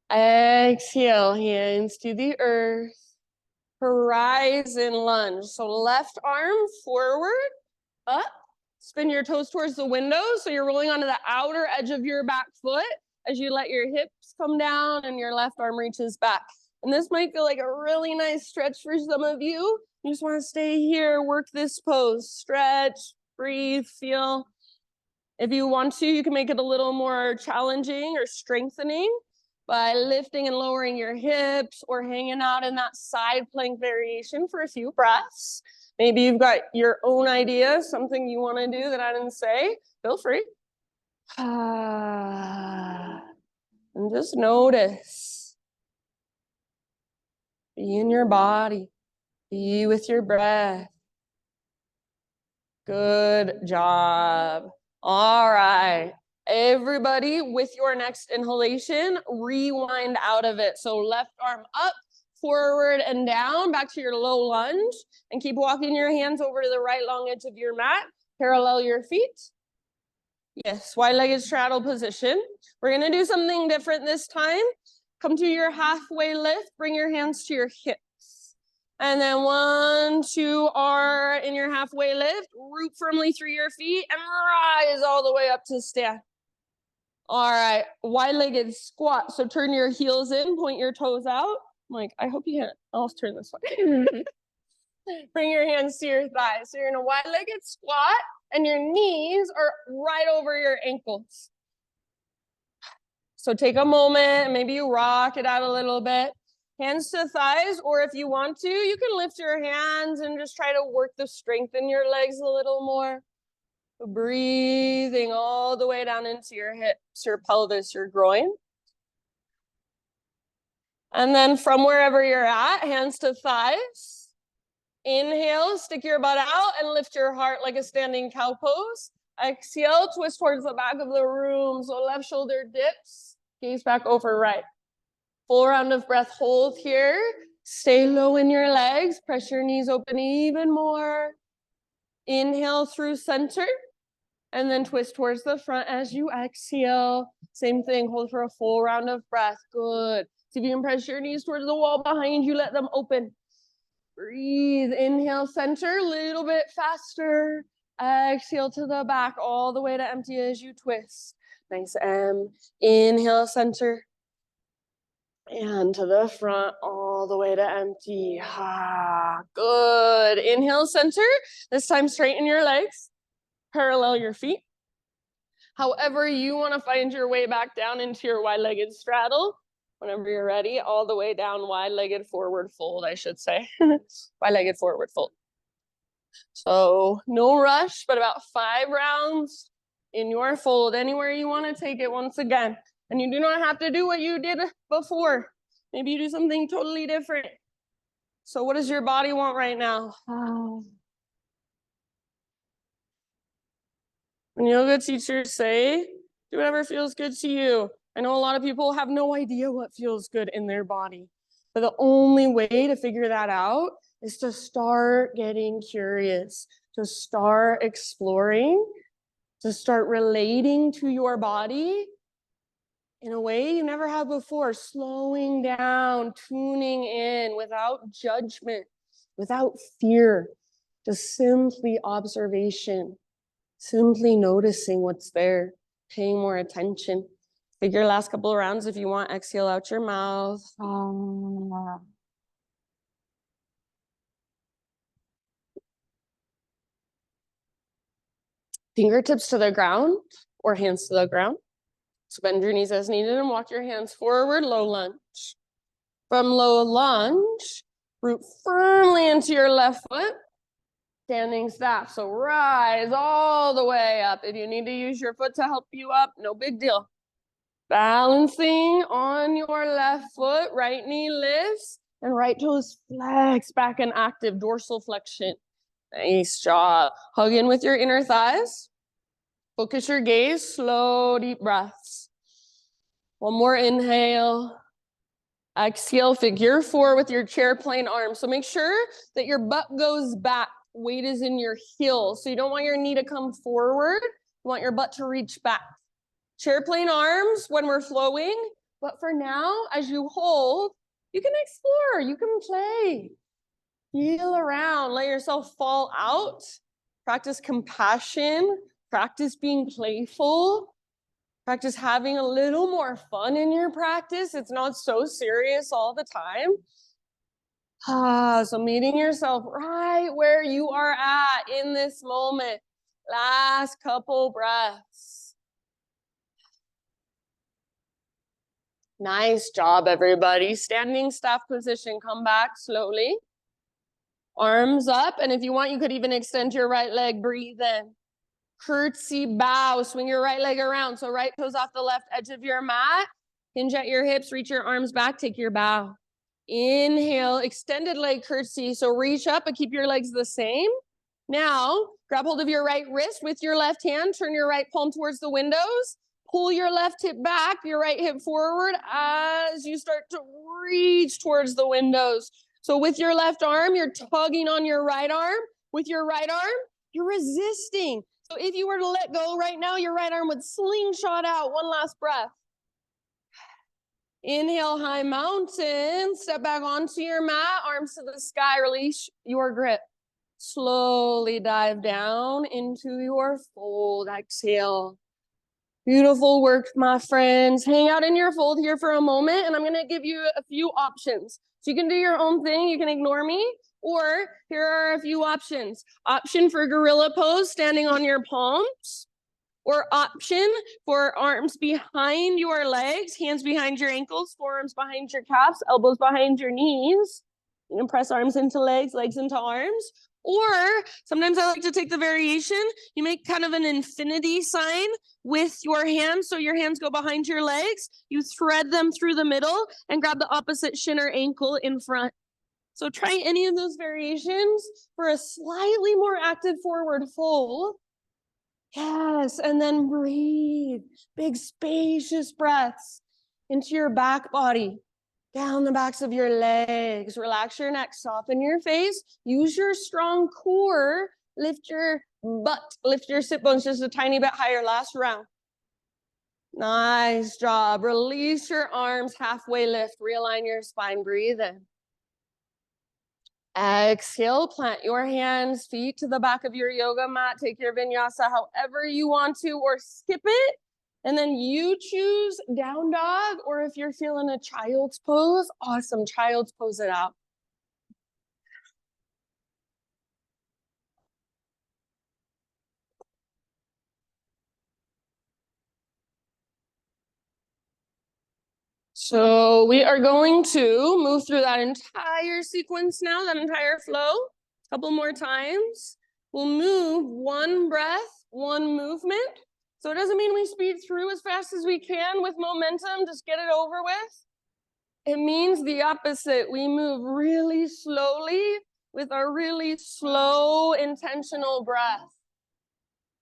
Exhale, hands to the earth. Horizon lunge. So left arm forward, up. Spin your toes towards the window. So you're rolling onto the outer edge of your back foot as you let your hips come down and your left arm reaches back. And this might feel like a really nice stretch for some of you. You just want to stay here, work this pose, stretch, breathe, feel. If you want to, you can make it a little more challenging or strengthening by lifting and lowering your hips or hanging out in that side plank variation for a few breaths. Maybe you've got your own idea, something you want to do that I didn't say. Feel free. And just notice. Be in your body. Be with your breath. Good job. All right. Everybody, with your next inhalation, rewind out of it. So left arm up, forward and down, back to your low lunge, and keep walking your hands over to the right long edge of your mat. Parallel your feet. Yes, wide-legged straddle position. We're going to do something different this time. Come to your halfway lift. Bring your hands to your hips. And then 1, 2 are in your halfway lift. Root firmly through your feet and rise all the way up to stand. All right, wide-legged squat. So turn your heels in, point your toes out. I'm like, I hope you can't. I'll turn this way. Bring your hands to your thighs. So you're in a wide-legged squat and your knees are right over your ankles. So take a moment, maybe you rock it out a little bit. Hands to thighs, or if you want to, you can lift your hands and just try to work the strength in your legs a little more. Breathing all the way down into your hips, your pelvis, your groin. And then from wherever you're at, hands to thighs. Inhale, stick your butt out and lift your heart like a standing cow pose. Exhale, twist towards the back of the room. So left shoulder dips, gaze back over right. Full round of breath, hold here. Stay low in your legs, press your knees open even more. Inhale through center. And then twist towards the front as you exhale. Same thing, hold for a full round of breath. Good. See if you can press your knees towards the wall behind you, let them open. Breathe, inhale, center, a little bit faster. Exhale to the back, all the way to empty as you twist. Nice M. Inhale, center. And to the front, all the way to empty. Ah, good. Inhale, center. This time straighten your legs. Parallel your feet. However you want to find your way back down into your wide-legged straddle. Whenever you're ready, all the way down, wide-legged forward fold, I should say. Wide-legged forward fold. So no rush, but about 5 rounds in your fold, anywhere you want to take it once again. And you do not have to do what you did before. Maybe you do something totally different. So what does your body want right now? When yoga teachers say, do whatever feels good to you. I know a lot of people have no idea what feels good in their body. But the only way to figure that out is to start getting curious, to start exploring, to start relating to your body in a way you never have before, slowing down, tuning in without judgment, without fear, just simply observation. Simply noticing what's there, paying more attention. Take your last couple of rounds if you want. Exhale out your mouth. Fingertips to the ground or hands to the ground. So bend your knees as needed and walk your hands forward, low lunge. From low lunge, root firmly into your left foot. Standing staff, so rise all the way up. If you need to use your foot to help you up, no big deal. Balancing on your left foot, right knee lifts, and right toes flex back and active, dorsal flexion. Nice job. Hug in with your inner thighs. Focus your gaze, slow, deep breaths. One more inhale. Exhale, figure 4 with your chair plane arms. So make sure that your butt goes back. Weight is in your heels. So you don't want your knee to come forward. You want your butt to reach back. Chair plane arms when we're flowing. But for now, as you hold, you can explore. You can play. Feel around. Let yourself fall out. Practice compassion. Practice being playful. Practice having a little more fun in your practice. It's not so serious all the time. So meeting yourself right where you are at in this moment. Last couple breaths. Nice job, everybody. Standing staff position. Come back slowly. Arms up. And if you want, you could even extend your right leg. Breathe in. Curtsy bow. Swing your right leg around. So right toes off the left edge of your mat. Hinge at your hips. Reach your arms back. Take your bow. Inhale, extended leg curtsy. So reach up, but keep your legs the same. Now, grab hold of your right wrist with your left hand. Turn your right palm towards the windows. Pull your left hip back, your right hip forward as you start to reach towards the windows. So with your left arm, you're tugging on your right arm. With your right arm, you're resisting. So if you were to let go right now, your right arm would slingshot out. One last breath. Inhale, high mountain. Step back onto your mat, arms to the sky. Release your grip. Slowly dive down into your fold. Exhale. Beautiful work, my friends. Hang out in your fold here for a moment, and I'm going to give you a few options. So you can do your own thing. You can ignore me, or here are a few options. Option for gorilla pose, standing on your palms. Or option for arms behind your legs, hands behind your ankles, forearms behind your calves, elbows behind your knees. You can press arms into legs, legs into arms. Or sometimes I like to take the variation. You make kind of an infinity sign with your hands. So your hands go behind your legs. You thread them through the middle and grab the opposite shin or ankle in front. So try any of those variations for a slightly more active forward fold. Yes, and then breathe. Big spacious breaths into your back body, down the backs of your legs. Relax your neck, soften your face. Use your strong core. Lift your butt, lift your sit bones just a tiny bit higher. Last round. Nice job. Release your arms, halfway lift. Realign your spine. Breathe in. Exhale, plant your hands, feet to the back of your yoga mat. Take your vinyasa however you want to, or skip it. And then you choose down dog, or if you're feeling a child's pose, awesome, child's pose it out. So we are going to move through that entire sequence now, that entire flow, a couple more times. We'll move one breath, one movement. So it doesn't mean we speed through as fast as we can with momentum, just get it over with. It means the opposite. We move really slowly with our really slow, intentional breath.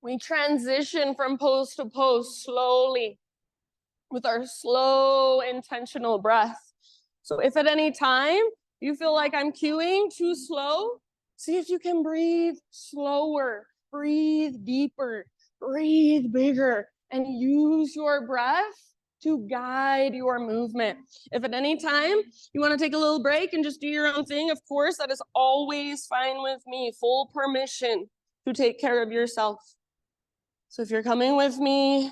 We transition from pose to pose slowly with our slow, intentional breath. So if at any time you feel like I'm cueing too slow, see if you can breathe slower, breathe deeper, breathe bigger, and use your breath to guide your movement. If at any time you want to take a little break and just do your own thing, of course, that is always fine with me. Full permission to take care of yourself. So if you're coming with me,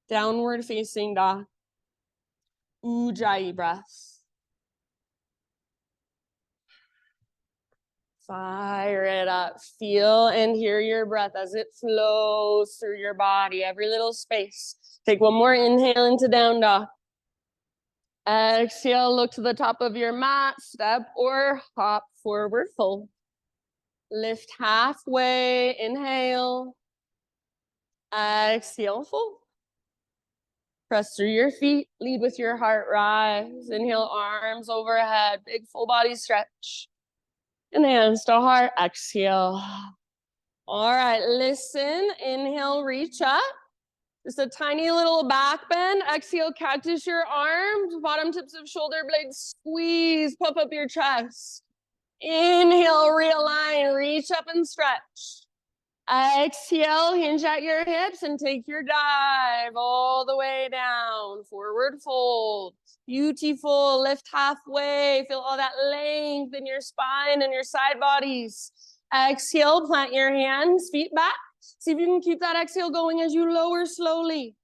downward facing dog. Ujjayi breath. Fire it up. Feel and hear your breath as it flows through your body, every little space. Take one more inhale into down dog. Exhale, look to the top of your mat, step or hop forward fold. Lift halfway, inhale. Exhale, fold. Press through your feet, lead with your heart, rise. Inhale, arms overhead, big full body stretch. And hands to heart, exhale. All right, listen, inhale, reach up. Just a tiny little back bend. Exhale, cactus your arms, bottom tips of shoulder blades, squeeze, puff up your chest. Inhale, realign, reach up and stretch. Exhale, hinge at your hips and take your dive all the way down. Forward fold. Beautiful. Lift halfway. Feel all that length in your spine and your side bodies. Exhale, plant your hands, feet back. See if you can keep that exhale going as you lower slowly.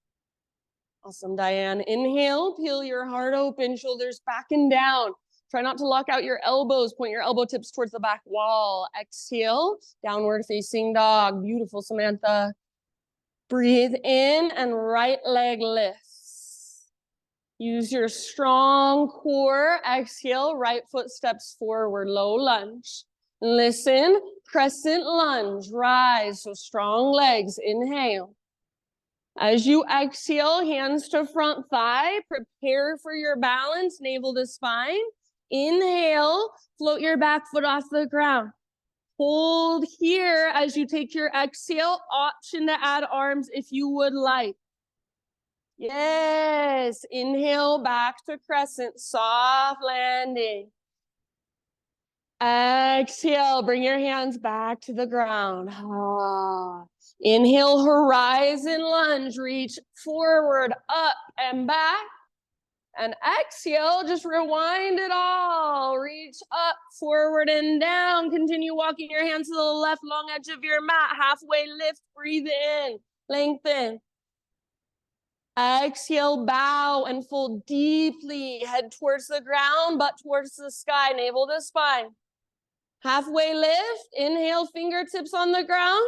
Awesome, Diane. Inhale, peel your heart open, shoulders back and down. Try not to lock out your elbows. Point your elbow tips towards the back wall. Exhale, downward facing dog. Beautiful, Samantha. Breathe in and right leg lifts. Use your strong core. Exhale, right foot steps forward, low lunge. Listen, crescent lunge, rise. So strong legs, inhale. As you exhale, hands to front thigh. Prepare for your balance, navel to spine. Inhale, float your back foot off the ground. Hold here as you take your exhale. Option to add arms if you would like. Yes, inhale, back to crescent, soft landing. Exhale, bring your hands back to the ground. Inhale, horizon lunge, reach forward, up and back. And exhale, just rewind it all. Reach up, forward and down. Continue walking your hands to the left long edge of your mat. Halfway lift, breathe in, lengthen. Exhale, bow and fold deeply. Head towards the ground, butt towards the sky, navel to spine. Halfway lift, inhale, fingertips on the ground.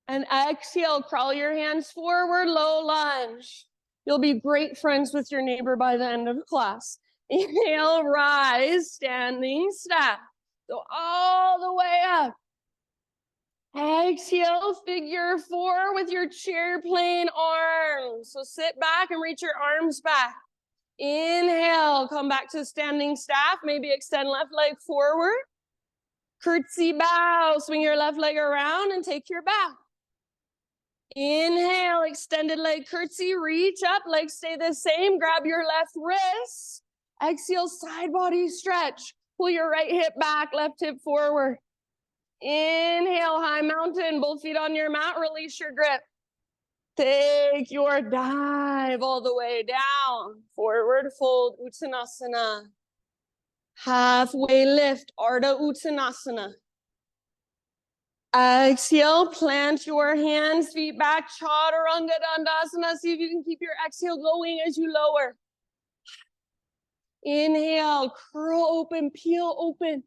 And exhale, crawl your hands forward, low lunge. You'll be great friends with your neighbor by the end of class. Inhale, rise, standing staff. So all the way up. Exhale, figure four with your chair plane arms. So sit back and reach your arms back. Inhale, come back to standing staff. Maybe extend left leg forward. Curtsy bow, swing your left leg around and take your bow. Inhale, extended leg curtsy, reach up, legs stay the same, grab your left wrist. Exhale, side body stretch. Pull your right hip back, left hip forward. Inhale, high mountain, both feet on your mat, release your grip. Take your dive all the way down. Forward fold, Uttanasana. Halfway lift, Ardha Uttanasana. Exhale, plant your hands, feet back, Chaturanga Dandasana. See if you can keep your exhale going as you lower. Inhale, curl open, peel open.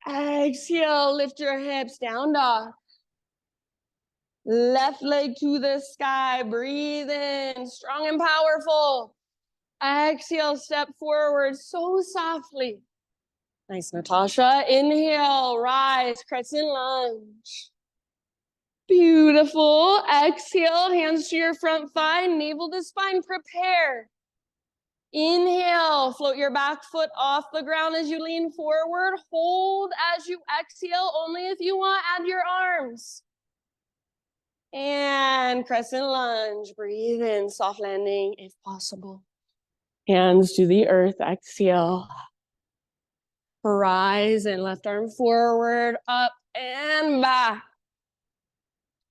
Exhale, lift your hips, down dog. Left leg to the sky, breathe in, strong and powerful. Exhale, step forward so softly. Nice, Natasha. Inhale, rise, crescent lunge. Beautiful. Exhale, hands to your front thigh, navel to spine, prepare. Inhale, float your back foot off the ground as you lean forward. Hold as you exhale, only if you want, add your arms. And crescent lunge, breathe in, soft landing if possible. Hands to the earth, exhale. Rise and left arm forward, up and back.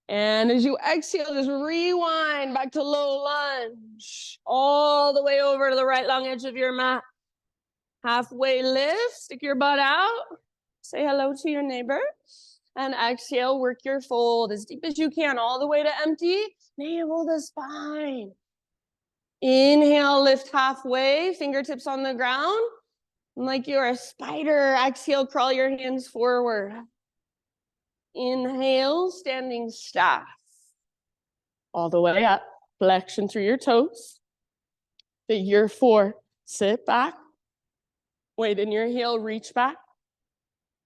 And as you exhale, just rewind back to low lunge. All the way over to the right long edge of your mat. Halfway lift, stick your butt out. Say hello to your neighbor. And exhale, work your fold as deep as you can, all the way to empty. Navel the spine. Inhale, lift halfway, fingertips on the ground. Like you're a spider. Exhale, crawl your hands forward. Inhale, standing staff. All the way up, flexion through your toes. Figure four, sit back. Weight in your heel, reach back.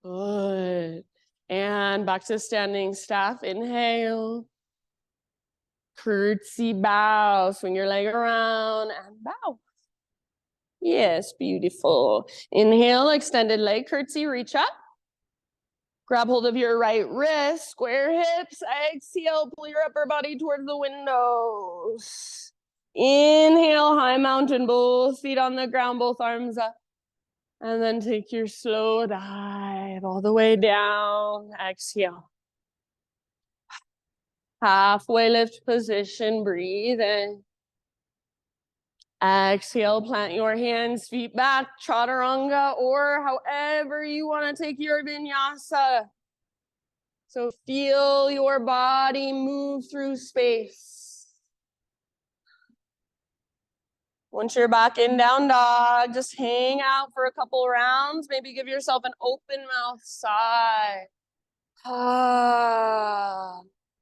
Good. And back to standing staff. Inhale. Curtsy bow. Swing your leg around and bow. Yes, beautiful. Inhale, extended leg, curtsy, reach up. Grab hold of your right wrist, square hips. Exhale, pull your upper body towards the windows. Inhale, high mountain, both feet on the ground, both arms up. And then take your slow dive all the way down. Exhale. Halfway lift position, breathe in. Exhale, plant your hands, feet back, chaturanga, or however you want to take your vinyasa. So feel your body move through space. Once you're back in down dog, just hang out for a couple rounds. Maybe give yourself an open mouth sigh.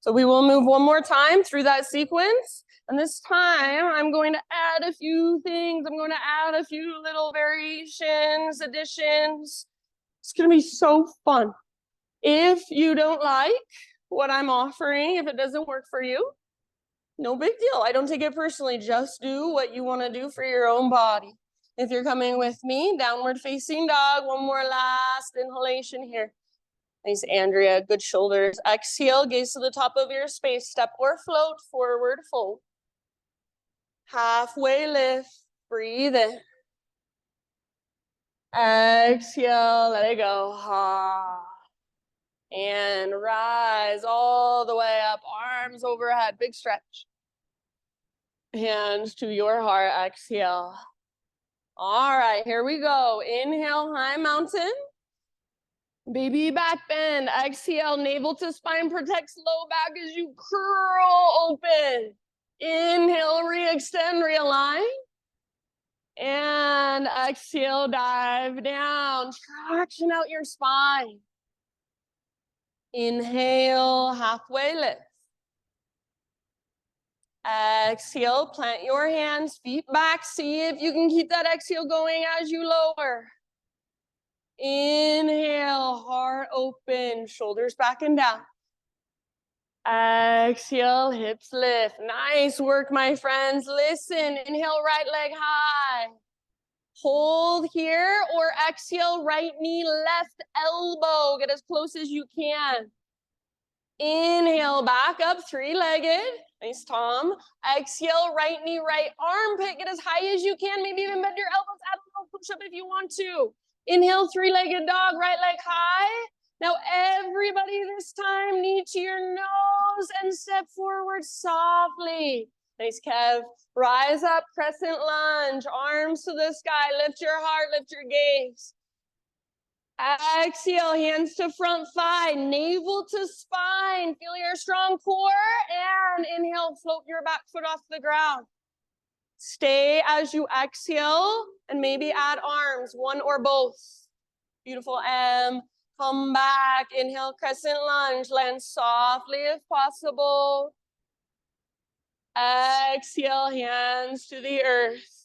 So we will move one more time through that sequence. And this time, I'm going to add a few things. I'm going to add a few little variations, additions. It's going to be so fun. If you don't like what I'm offering, if it doesn't work for you, no big deal. I don't take it personally. Just do what you want to do for your own body. If you're coming with me, downward facing dog. One more last inhalation here. Nice, Andrea. Good shoulders. Exhale, gaze to the top of your space. Step or float, forward fold. Halfway lift. Breathe in. Exhale, let it go. And rise all the way up. Arms overhead. Big stretch. Hands to your heart, exhale. All right, here we go. Inhale, high mountain. Baby back bend. Exhale, navel to spine, protects low back as you curl open. Inhale, re-extend, realign. And exhale, dive down. Traction out your spine. Inhale, halfway lift. Exhale, plant your hands, feet back. See if you can keep that exhale going as you lower. Inhale, heart open, shoulders back and down. Exhale, hips lift. Nice work, my friends. Listen, inhale, right leg high. Hold here, or exhale, right knee, left elbow. Get as close as you can. Inhale, back up, three-legged. Nice, Tom. Exhale, right knee, right armpit. Get as high as you can. Maybe even bend your elbows. Add a little push-up if you want to. Inhale, three-legged dog, right leg high. Now, everybody this time, knee to your nose and step forward softly. Nice, Kev. Rise up, crescent lunge, arms to the sky. Lift your heart, lift your gaze. Exhale, hands to front thigh, navel to spine. Feel your strong core. And inhale, float your back foot off the ground. Stay as you exhale and maybe add arms, one or both. Beautiful, M. Come back, inhale, crescent lunge. Land softly if possible. Exhale, hands to the earth.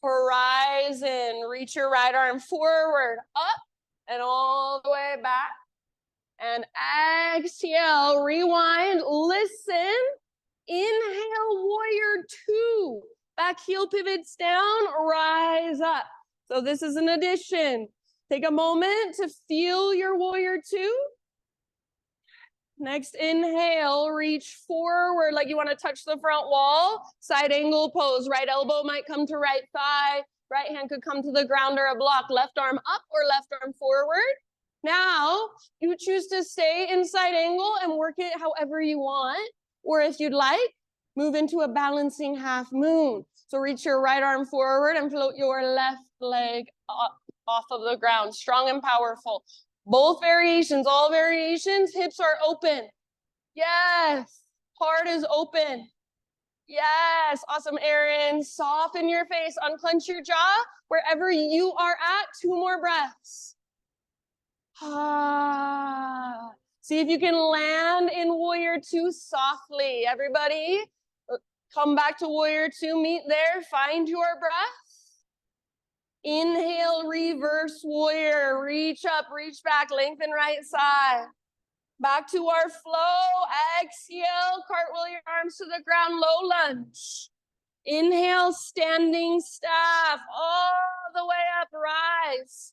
Horizon, reach your right arm forward, up, and all the way back. And exhale, rewind, listen. Inhale, warrior two. Back heel pivots down, rise up. So this is an addition. Take a moment to feel your warrior two. Next inhale, reach forward like you want to touch the front wall. Side angle pose. Right elbow might come to right thigh. Right hand could come to the ground or a block. Left arm up or left arm forward. Now, you choose to stay in side angle and work it however you want. Or if you'd like, move into a balancing half moon. So reach your right arm forward and float your left leg up off of the ground. Strong and powerful. Both variations, all variations, hips are open. Yes, heart is open. Yes, awesome, Erin. Soften your face, unclench your jaw. Wherever you are at, 2 more breaths. Ah. See if you can land in warrior two softly. Everybody, come back to warrior two, meet there, find your breath. Inhale, reverse warrior, reach up, reach back, lengthen right side. Back to our flow, exhale, cartwheel your arms to the ground, low lunge. Inhale, standing staff, all the way up, rise.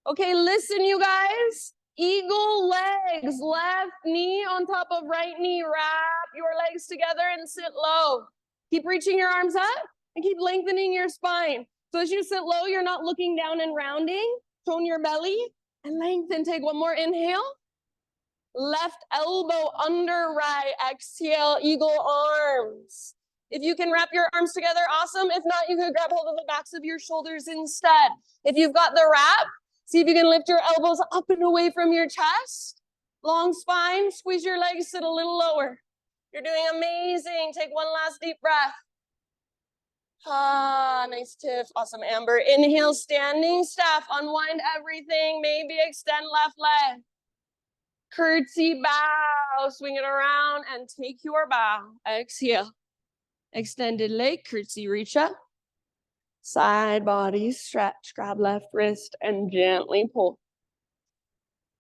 Okay, listen, you guys. Eagle legs, left knee on top of right knee. Wrap your legs together and sit low. Keep reaching your arms up and keep lengthening your spine. So as you sit low, you're not looking down and rounding. Tone your belly and lengthen. Take one more inhale. Left elbow under right. Exhale, eagle arms. If you can wrap your arms together, awesome. If not, you could grab hold of the backs of your shoulders instead. If you've got the wrap, see if you can lift your elbows up and away from your chest. Long spine, squeeze your legs, sit a little lower. You're doing amazing. Take one last deep breath. Ah, nice, Tiff. Awesome, Amber. Inhale, standing staff. Unwind everything. Maybe extend left leg. Curtsy bow. Swing it around and take your bow. Exhale. Extended leg, curtsy, reach up. Side body stretch. Grab left wrist and gently pull.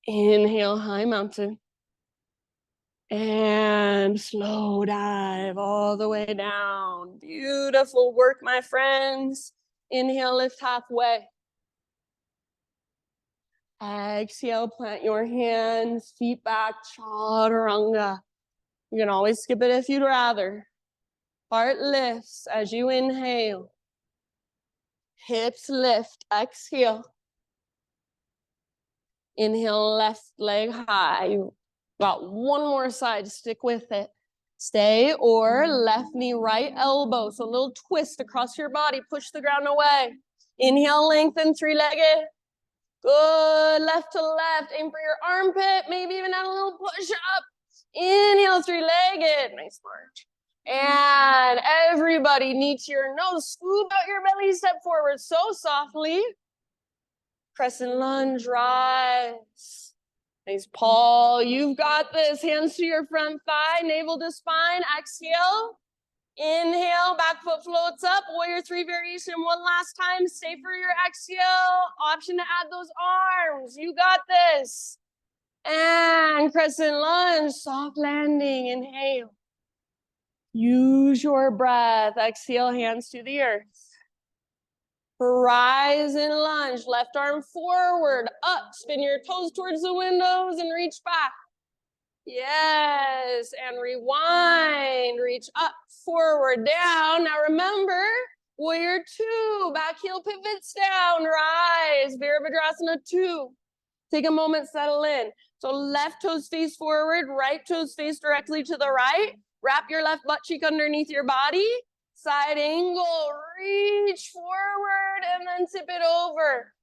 Inhale, high mountain. And slow dive all the way down. Beautiful work, my friends. Inhale, lift halfway. Exhale, plant your hands, feet back, chaturanga. You can always skip it if you'd rather. Heart lifts as you inhale. Hips lift, exhale. Inhale, left leg high. You got one more side, stick with it. Stay, or left knee, right elbow. So a little twist across your body, push the ground away. Inhale, lengthen, three-legged. Good, left to left, aim for your armpit, maybe even add a little push up. Inhale, three-legged, nice march. And everybody, knee to your nose, scoop out your belly, step forward so softly. Crescent lunge, rise. Nice, Paul, you've got this. Hands to your front thigh, navel to spine, exhale. Inhale, back foot floats up, warrior three variation one last time. Stay for your exhale. Option to add those arms. You got this. And crescent lunge, soft landing, inhale. Use your breath. Exhale, hands to the earth. Rise and lunge, left arm forward, up, spin your toes towards the windows and reach back. Yes, and rewind, reach up, forward, down. Now remember, warrior two, back heel pivots down, rise, Virabhadrasana 2. Take a moment, settle in. So left toes face forward, right toes face directly to the right. Wrap your left butt cheek underneath your body. Side angle, reach forward and then tip it over.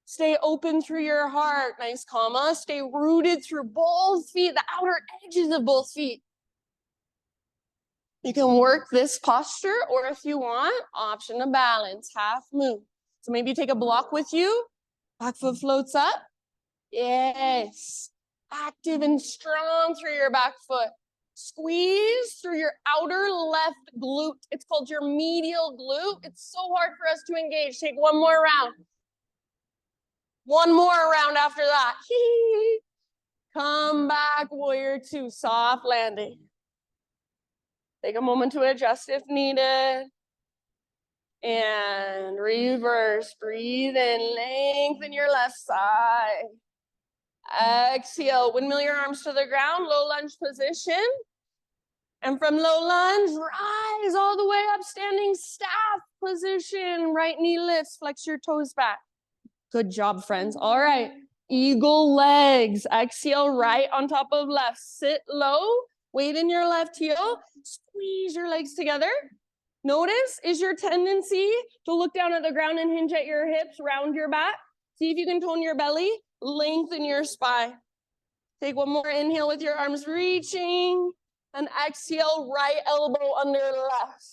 Stay open through your heart. Nice, comma. Stay rooted through both feet, the outer edges of both feet. You can work this posture, or if you want, option to balance, half move. So maybe you take a block with you. Back foot floats up. Yes. Active and strong through your back foot. Squeeze through your outer left glute. It's called your medial glute. It's so hard for us to engage. Take one more round. One more round after that. Come back, warrior two, soft landing. Take a moment to adjust if needed. And reverse, breathe in, lengthen your left side. Exhale, windmill your arms to the ground, low lunge position. And from low lunge, rise all the way up, standing staff position. Right knee lifts, flex your toes back. Good job, friends. All right, eagle legs. Exhale, right on top of left. Sit low, weight in your left heel. Squeeze your legs together. Notice, is your tendency to look down at the ground and hinge at your hips, round your back? See if you can tone your belly, lengthen your spine. Take one more inhale with your arms reaching, and exhale, right elbow under left.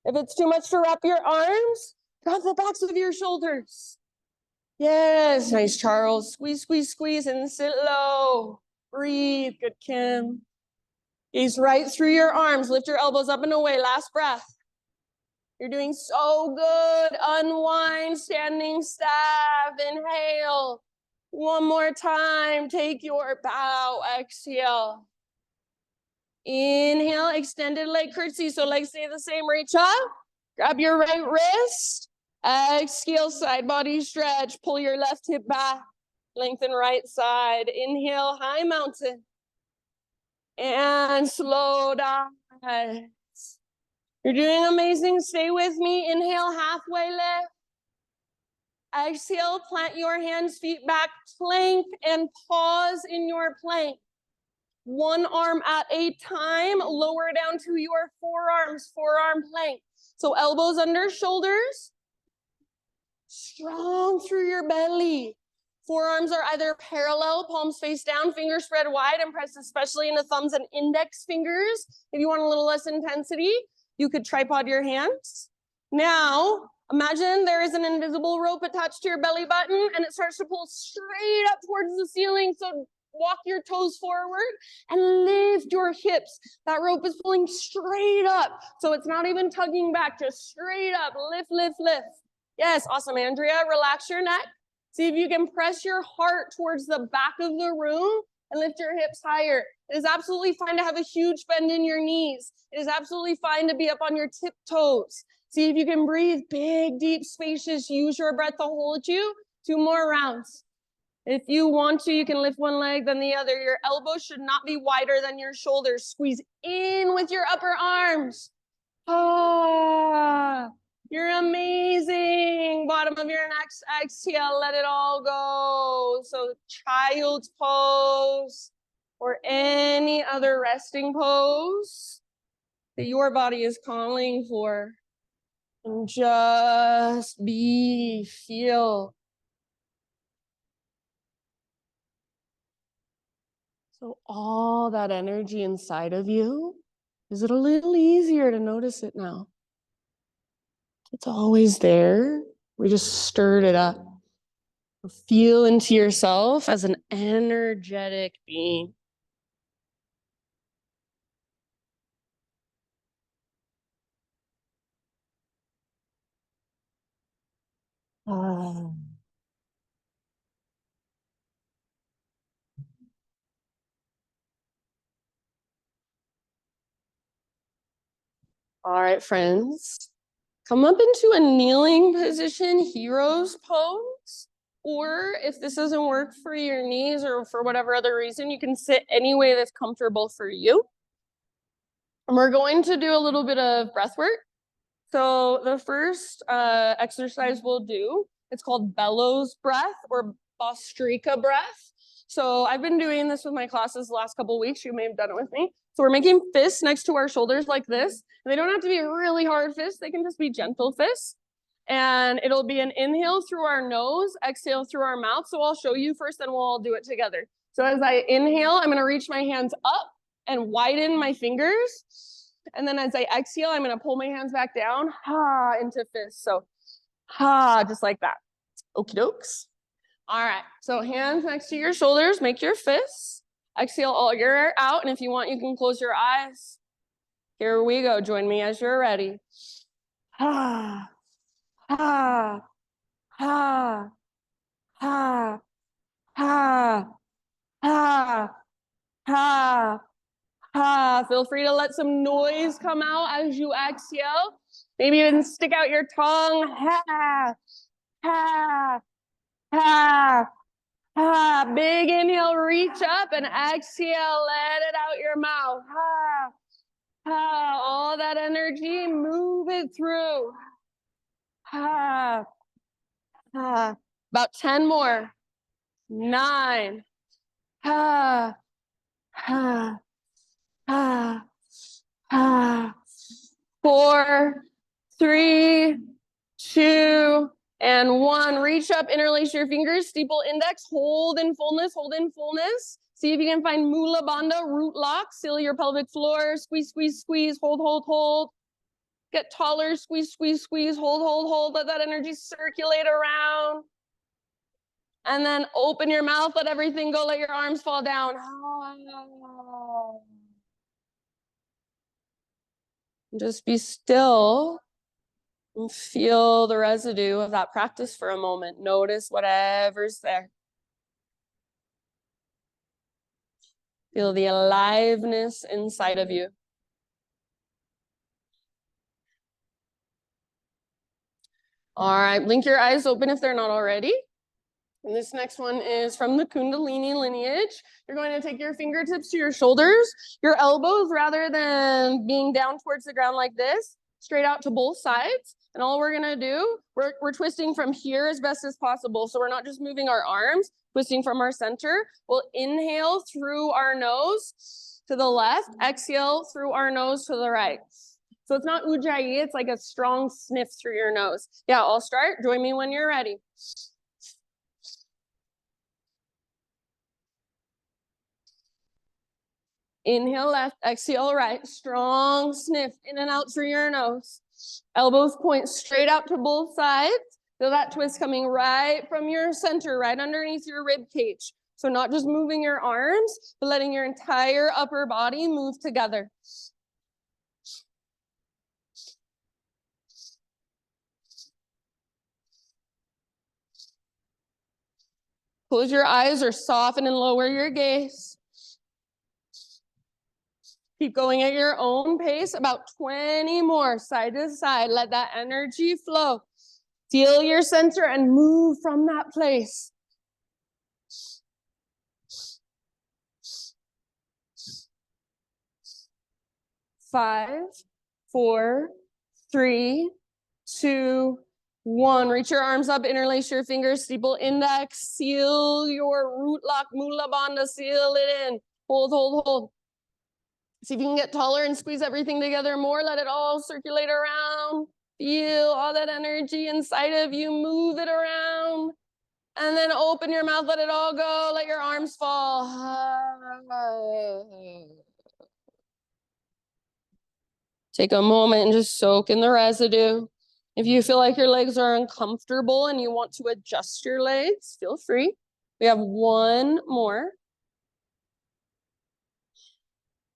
If it's too much to wrap your arms, grab the backs of your shoulders. Yes, nice, Charles. Squeeze, squeeze, squeeze, and sit low. Breathe, good, Kim. Gaze right through your arms. Lift your elbows up and away. Last breath. You're doing so good. Unwind, standing staff. Inhale. One more time. Take your bow. Exhale. Inhale, extended leg curtsy. So legs stay the same. Reach up. Grab your right wrist. Exhale, side body stretch. Pull your left hip back. Lengthen right side. Inhale, high mountain. And slow down. You're doing amazing. Stay with me. Inhale, halfway lift. Exhale, plant your hands, feet back, plank, and pause in your plank. One arm at a time, lower down to your forearms, forearm plank. So elbows under shoulders, strong through your belly. Forearms are either parallel, palms face down, fingers spread wide, and press especially into thumbs and index fingers. If you want a little less intensity, you could tripod your hands. Now, imagine there is an invisible rope attached to your belly button and it starts to pull straight up towards the ceiling. So walk your toes forward and lift your hips. That rope is pulling straight up. So it's not even tugging back, just straight up. Lift, lift, lift. Yes, awesome, Andrea. Relax your neck. See if you can press your heart towards the back of the room and lift your hips higher. It is absolutely fine to have a huge bend in your knees. It is absolutely fine to be up on your tiptoes. See if you can breathe big, deep, spacious. Use your breath to hold you. 2 more rounds. If you want to, you can lift one leg, then the other. Your elbows should not be wider than your shoulders. Squeeze in with your upper arms. Ah, you're amazing. Bottom of your next exhale, let it all go. So child's pose. or any other resting pose that your body is calling for. And just be, feel. So all that energy inside of you, is it a little easier to notice it now? It's always there. We just stirred it up. Feel into yourself as an energetic being. All right, friends. Come up into a kneeling position, hero's pose. Or if this doesn't work for your knees or for whatever other reason, you can sit any way that's comfortable for you. And we're going to do a little bit of breath work. So the first exercise we'll do, it's called bellows breath or Bostrika breath. So I've been doing this with my classes the last couple of weeks. You may have done it with me. So we're making fists next to our shoulders like this. And they don't have to be really hard fists. They can just be gentle fists. And it'll be an inhale through our nose, exhale through our mouth. So I'll show you first, then we'll all do it together. So as I inhale, I'm going to reach my hands up and widen my fingers. And then as I exhale, I'm going to pull my hands back down, into fists. So, just like that. Okie dokes. All right. So hands next to your shoulders, make your fists. Exhale all your air out. And if you want, you can close your eyes. Here we go. Join me as you're ready. Ha, ha, ha, ha, ha, ha, ha. Feel free to let some noise come out as you exhale. Maybe even stick out your tongue. Ha, ha, ha, ha. Big inhale, reach up, and exhale, let it out your mouth. Ha, ha. All that energy, move it through. Ha, ha. About 10 more. 9. Ha, ha. 4, 3, 2, and 1. Reach up, interlace your fingers, steeple index, hold in fullness, hold in fullness. See if you can find Mula Bandha, root lock, seal your pelvic floor, squeeze, squeeze, squeeze, hold, hold, hold. Get taller, squeeze, squeeze, squeeze, hold, hold, hold. Let that energy circulate around. And then open your mouth, let everything go, let your arms fall down. Just be still and feel the residue of that practice for a moment. Notice whatever's there. Feel the aliveness inside of you. All right, blink your eyes open if they're not already. And this next one is from the Kundalini lineage. You're going to take your fingertips to your shoulders, your elbows, rather than being down towards the ground like this, straight out to both sides. And all we're gonna do, we're twisting from here as best as possible. So we're not just moving our arms, twisting from our center. We'll inhale through our nose to the left, exhale through our nose to the right. So it's not ujjayi, it's like a strong sniff through your nose. Yeah, I'll start. Join me when you're ready. Inhale left, exhale right. Strong sniff in and out through your nose. Elbows point straight out to both sides. Feel that twist coming right from your center, right underneath your rib cage. So not just moving your arms, but letting your entire upper body move together. Close your eyes or soften and lower your gaze. Keep going at your own pace, about 20 more, side to side. Let that energy flow. Feel your center and move from that place. Five, 4, 3, 2, 1. Reach your arms up, interlace your fingers, steeple index, seal your root lock, Mula Bandha, seal it in. Hold, hold, hold. See if you can get taller and squeeze everything together more. Let it all circulate around. Feel all that energy inside of you. Move it around. And then open your mouth. Let it all go. Let your arms fall. Take a moment and just soak in the residue. If you feel like your legs are uncomfortable and you want to adjust your legs, feel free. We have one more.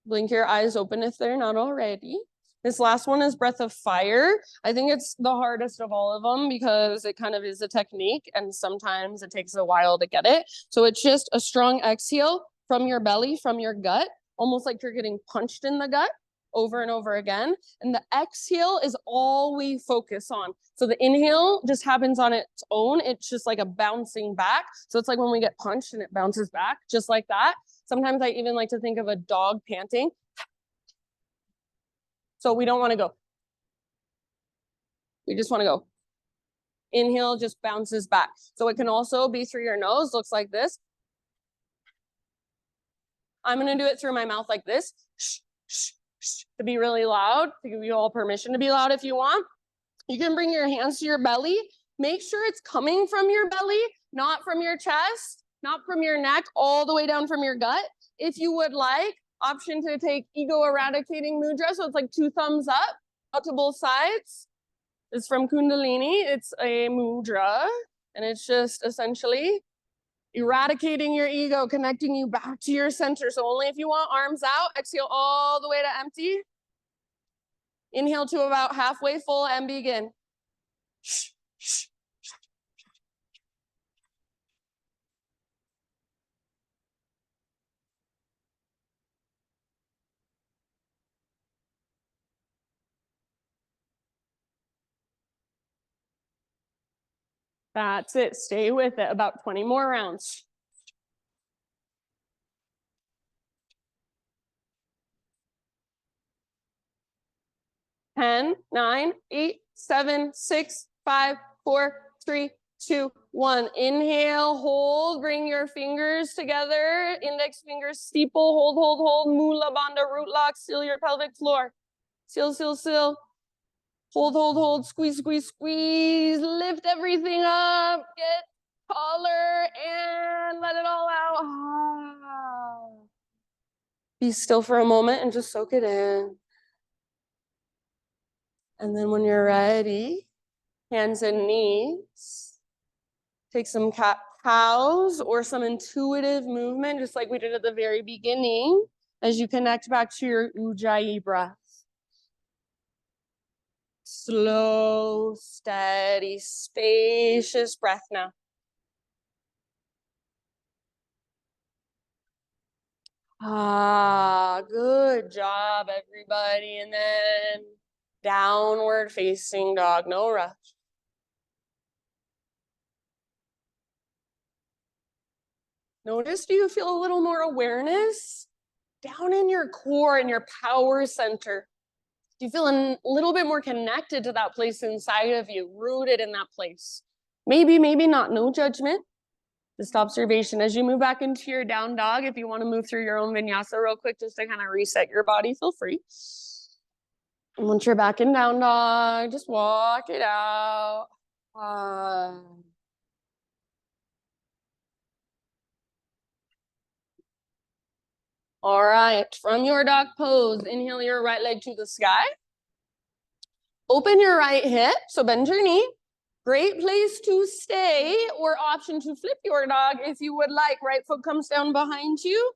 Blink your eyes open if they're not already. This last one is breath of fire. I think it's the hardest of all of them because it kind of is a technique and sometimes it takes a while to get it. So it's just a strong exhale from your belly, from your gut, almost like you're getting punched in the gut over and over again. And the exhale is all we focus on. So the inhale just happens on its own. It's just like a bouncing back. So it's like when we get punched and it bounces back, just like that. Sometimes I even like to think of a dog panting. So we don't want to go. We just want to go. Inhale just bounces back. So it can also be through your nose, looks like this. I'm going to do it through my mouth like this. Shh, shh, shh, to be really loud, to give you all permission to be loud if you want. You can bring your hands to your belly. Make sure it's coming from your belly, not from your chest, not from your neck, all the way down from your gut. If you would like, option to take ego eradicating mudra. So it's like 2 thumbs up, out to both sides. It's from Kundalini. It's a mudra, and it's just essentially eradicating your ego, connecting you back to your center. So only if you want arms out, exhale all the way to empty. Inhale to about halfway full and begin. Shh, shh. That's it. Stay with it. About 20 more rounds. 10, 9, 8, 7, 6, 5, 4, 3, 2, 1. Inhale, hold, bring your fingers together. Index fingers steeple, hold, hold, hold. Mula Bandha root lock, seal your pelvic floor. Seal, seal, seal. Hold, hold, hold, squeeze, squeeze, squeeze. Lift everything up, get taller, and let it all out. Be still for a moment and just soak it in. And then when you're ready, hands and knees. Take some cat-cows or some intuitive movement, just like we did at the very beginning, as you connect back to your Ujjayi breath. Slow, steady, spacious breath now. Good job, everybody. And then downward facing dog, no rush. Notice, do you feel a little more awareness down in your core, in your power center? Do you feel a little bit more connected to that place inside of you, rooted in that place? Maybe, maybe not, no judgment. Just observation. As you move back into your down dog, if you want to move through your own vinyasa real quick, just to kind of reset your body, feel free. And once you're back in down dog, just walk it out. All right, from your dog pose, inhale your right leg to the sky. Open your right hip, so bend your knee. Great place to stay, or option to flip your dog if you would like. Right foot comes down behind you.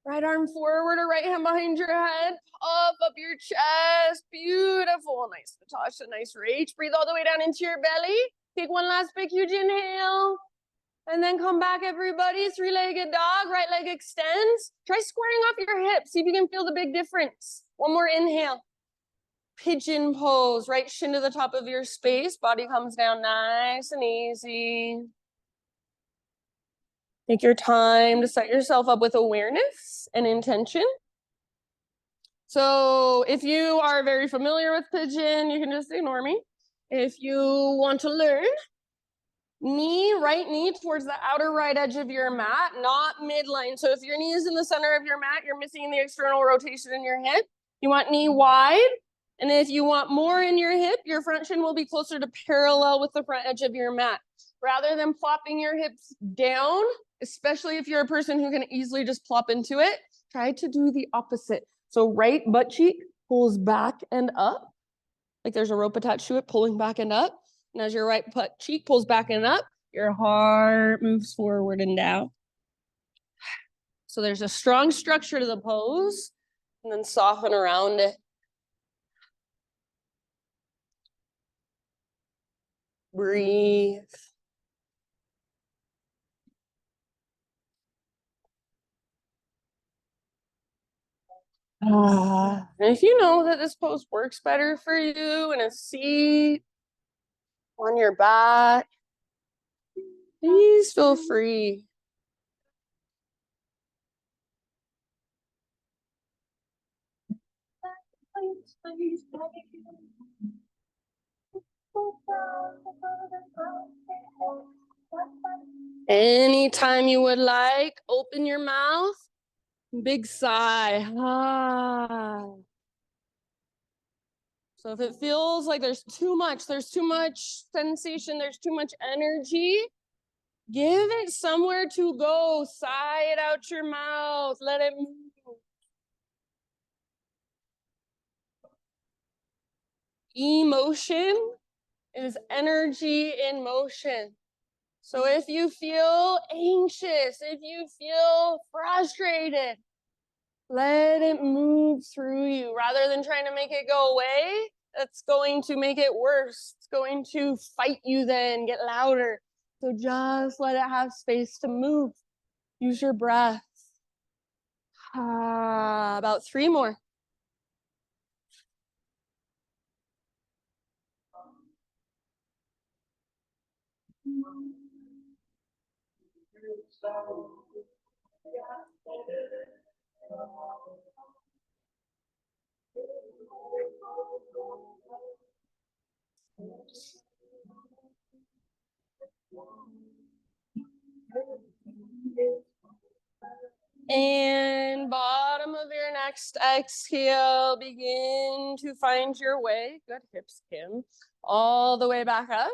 Right arm forward or right hand behind your head. Puff up your chest. Beautiful. Nice, Natasha. Nice reach. Breathe all the way down into your belly. Take one last big, huge inhale. And then come back, everybody. 3-legged dog. Right leg extends. Try squaring off your hips. See if you can feel the big difference. One more inhale. Pigeon pose. Right shin to the top of your space. Body comes down nice and easy. Take your time to set yourself up with awareness and intention. So if you are very familiar with pigeon, you can just ignore me. If you want to learn, Knee, right knee towards the outer right edge of your mat, not midline. So if your knee is in the center of your mat, you're missing the external rotation in your hip. You want knee wide. And if you want more in your hip, your front shin will be closer to parallel with the front edge of your mat. Rather than plopping your hips down, especially if you're a person who can easily just plop into it, try to do the opposite. So right butt cheek pulls back and up, like there's a rope attached to it, pulling back and up. And as your right butt cheek pulls back and up, your heart moves forward and down. So there's a strong structure to the pose, and then soften around it. Breathe. And if you know that this pose works better for you in a seat, on your back, please feel free. Anytime you would like, open your mouth, big sigh. So if it feels like there's too much sensation, there's too much energy, give it somewhere to go. Sigh it out your mouth. Let it move. Emotion is energy in motion. So if you feel anxious, if you feel frustrated, let it move through you rather than trying to make it go away. That's going to make it worse. It's going to fight you then, get louder. So just let it have space to move. Use your breath. About 3 more. And bottom of your next exhale, begin to find your way. Good hips, Kim. All the way back up.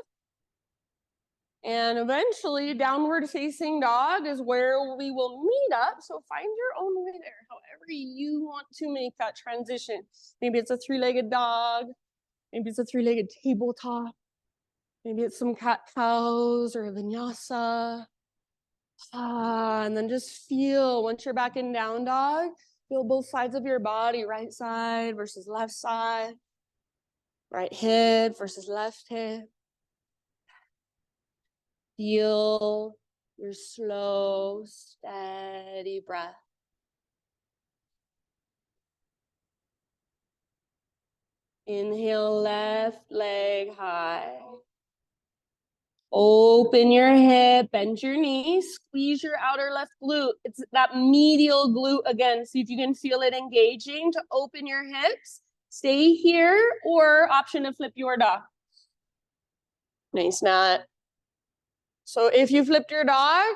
And eventually, downward facing dog is where we will meet up. So find your own way there, however you want to make that transition. Maybe it's a 3-legged dog. Maybe it's a 3-legged tabletop. Maybe it's some cat-cows or vinyasa. And then just feel, once you're back in down dog, feel both sides of your body, right side versus left side, right hip versus left hip. Feel your slow, steady breath. Inhale, left leg high. Open your hip, bend your knees, squeeze your outer left glute. It's that medial glute again. See if you can feel it engaging to open your hips. Stay here, or option to flip your dog. Nice, Nat. So if you flipped your dog,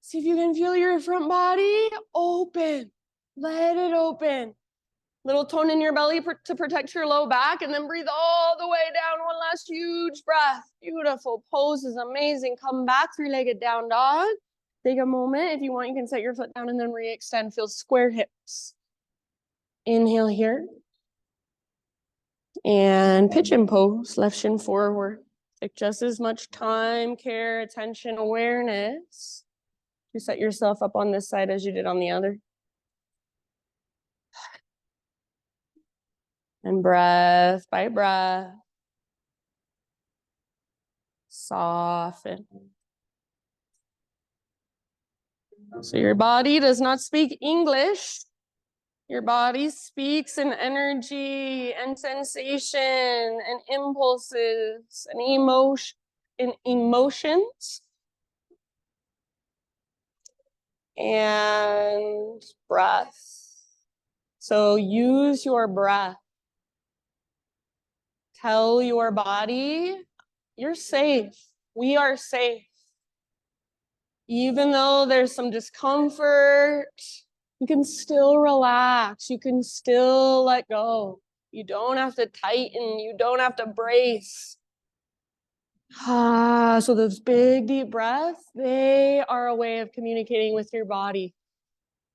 see if you can feel your front body open. Let it open. Little tone in your belly to protect your low back, and then breathe all the way down. One last huge breath. Beautiful. Pose is amazing. Come back, 3-legged down dog. Take a moment. If you want, you can set your foot down and then re-extend. Feel square hips. Inhale here. And pigeon pose, left shin forward. Take just as much time, care, attention, awareness to set yourself up on this side as you did on the other. And breath by breath, soften. So your body does not speak English. Your body speaks in energy and sensation and impulses and emotions and breath. So use your breath. Tell your body you're safe. We are safe. Even though there's some discomfort, you can still relax. You can still let go. You don't have to tighten. You don't have to brace. So those big, deep breaths, they are a way of communicating with your body.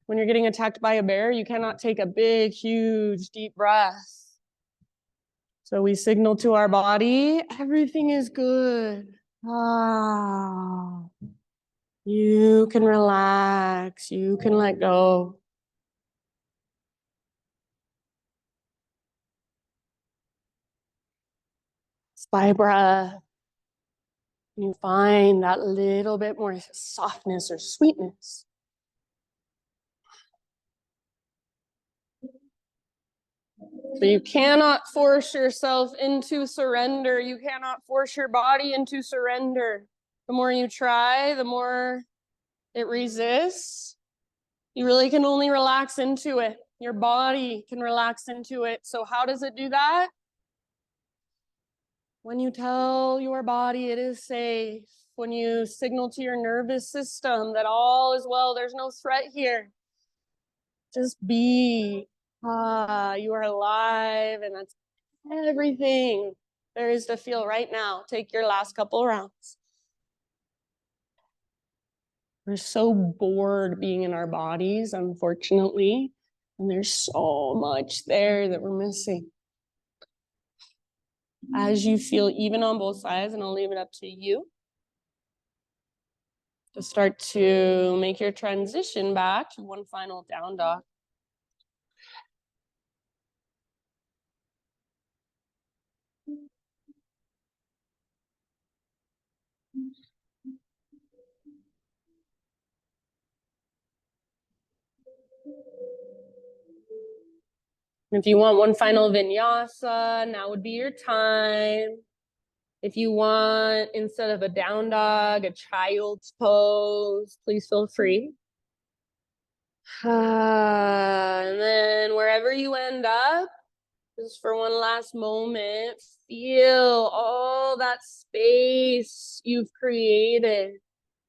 When you're getting attacked by a bear, you cannot take a big, huge, deep breath. So we signal to our body, everything is good. You can relax. You can let go. By breath, you find that little bit more softness or sweetness. So you cannot force yourself into surrender. You cannot force your body into surrender. The more you try, the more it resists. You really can only relax into it. Your body can relax into it. So how does it do that? When you tell your body it is safe, when you signal to your nervous system that all is well, there's no threat here. Just be. You are alive, and that's everything there is to feel right now. Take your last couple rounds. We're so bored being in our bodies, unfortunately, and there's so much there that we're missing. As you feel even on both sides, and I'll leave it up to you to start to make your transition back to one final down dog. If you want one final vinyasa, now would be your time. If you want, instead of a down dog, a child's pose, please feel free. And then wherever you end up, just for one last moment, feel all that space you've created,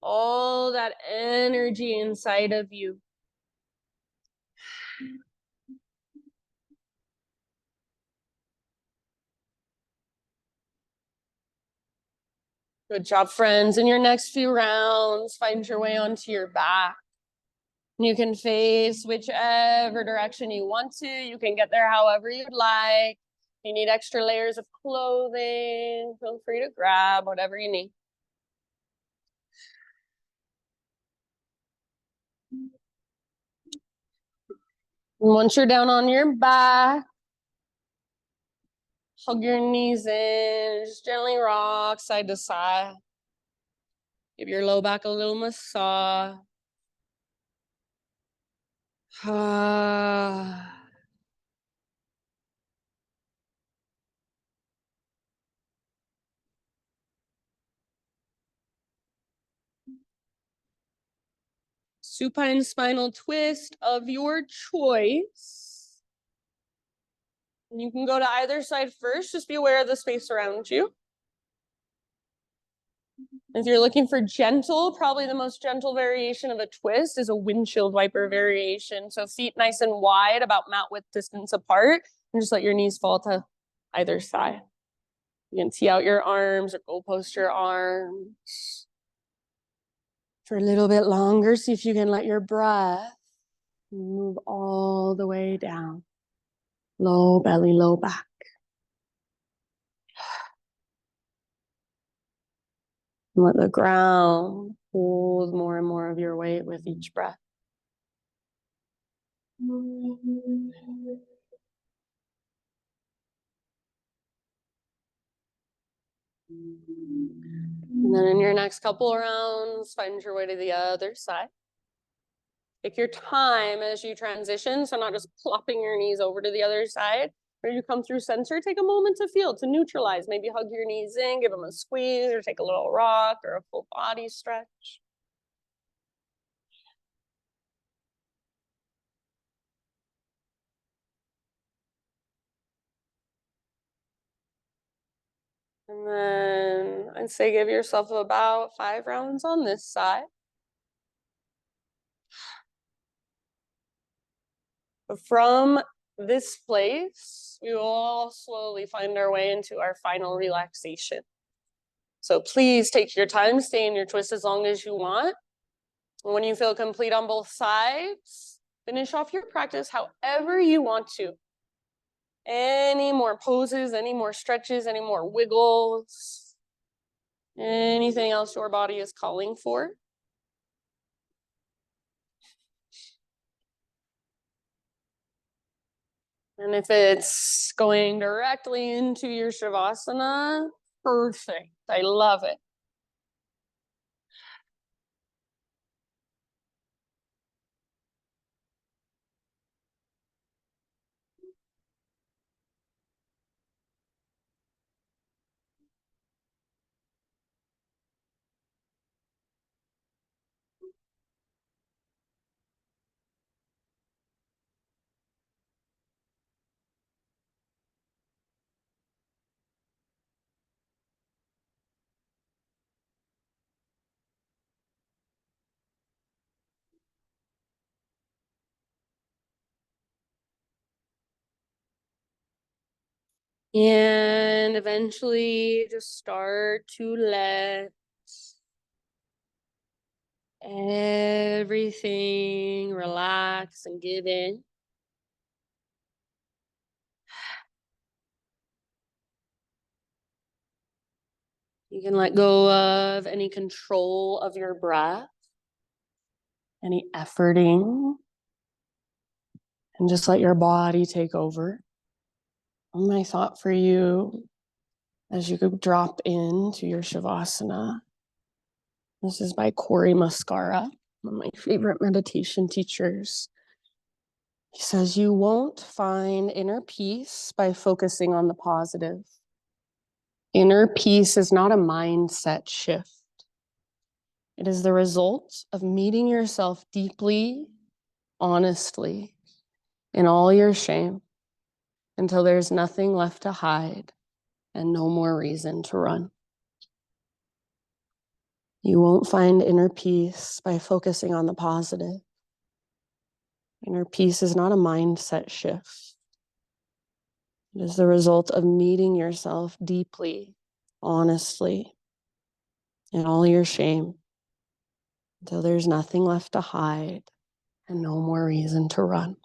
all that energy inside of you. Good job, friends. In your next few rounds, find your way onto your back. You can face whichever direction you want to. You can get there however you'd like. If you need extra layers of clothing, feel free to grab whatever you need. And once you're down on your back, hug your knees in, just gently rock side to side. Give your low back a little massage. Supine spinal twist of your choice. And you can go to either side first. Just be aware of the space around you. If you're looking for gentle, probably the most gentle variation of a twist is a windshield wiper variation. So feet nice and wide, about mat width distance apart, and just let your knees fall to either side. You can tee out your arms or goal post your arms. For a little bit longer, see if you can let your breath move all the way down. Low belly, low back. And let the ground hold more and more of your weight with each breath. And then in your next couple rounds, find your way to the other side. Take your time as you transition, so not just plopping your knees over to the other side. When you come through center, take a moment to feel, to neutralize. Maybe hug your knees in, give them a squeeze, or take a little rock or a full body stretch. And then I'd say give yourself about 5 rounds on this side. From this place, we will all slowly find our way into our final relaxation. So please take your time, stay in your twist as long as you want. When you feel complete on both sides, finish off your practice however you want to. Any more poses, any more stretches, any more wiggles, anything else your body is calling for. And if it's going directly into your Shavasana, perfect. I love it. And eventually just start to let everything relax and give in. You can let go of any control of your breath, any efforting, and just let your body take over. And my thought for you as you drop into your Shavasana. This is by Corey Muscara, one of my favorite meditation teachers. He says, you won't find inner peace by focusing on the positive. Inner peace is not a mindset shift. It is the result of meeting yourself deeply, honestly, in all your shame, until there's nothing left to hide and no more reason to run. You won't find inner peace by focusing on the positive. Inner peace is not a mindset shift. It is the result of meeting yourself deeply, honestly, in all your shame, until there's nothing left to hide and no more reason to run.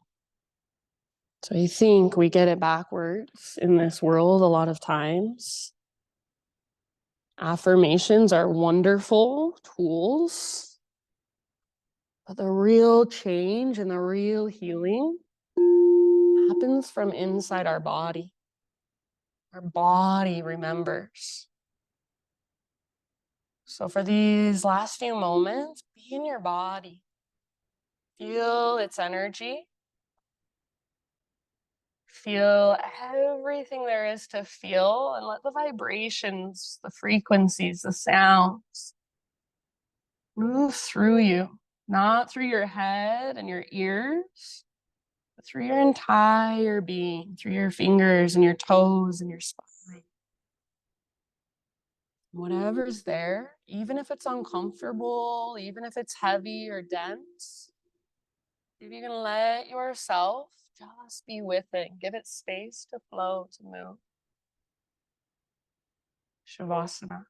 So I think we get it backwards in this world a lot of times. Affirmations are wonderful tools, but the real change and the real healing happens from inside our body. Our body remembers. So for these last few moments, be in your body. Feel its energy. Feel everything there is to feel and let the vibrations, the frequencies, the sounds move through you, not through your head and your ears, but through your entire being, through your fingers and your toes and your spine. Whatever's there, even if it's uncomfortable, even if it's heavy or dense, if you can let yourself just be with it, give it space to flow, to move. Shavasana.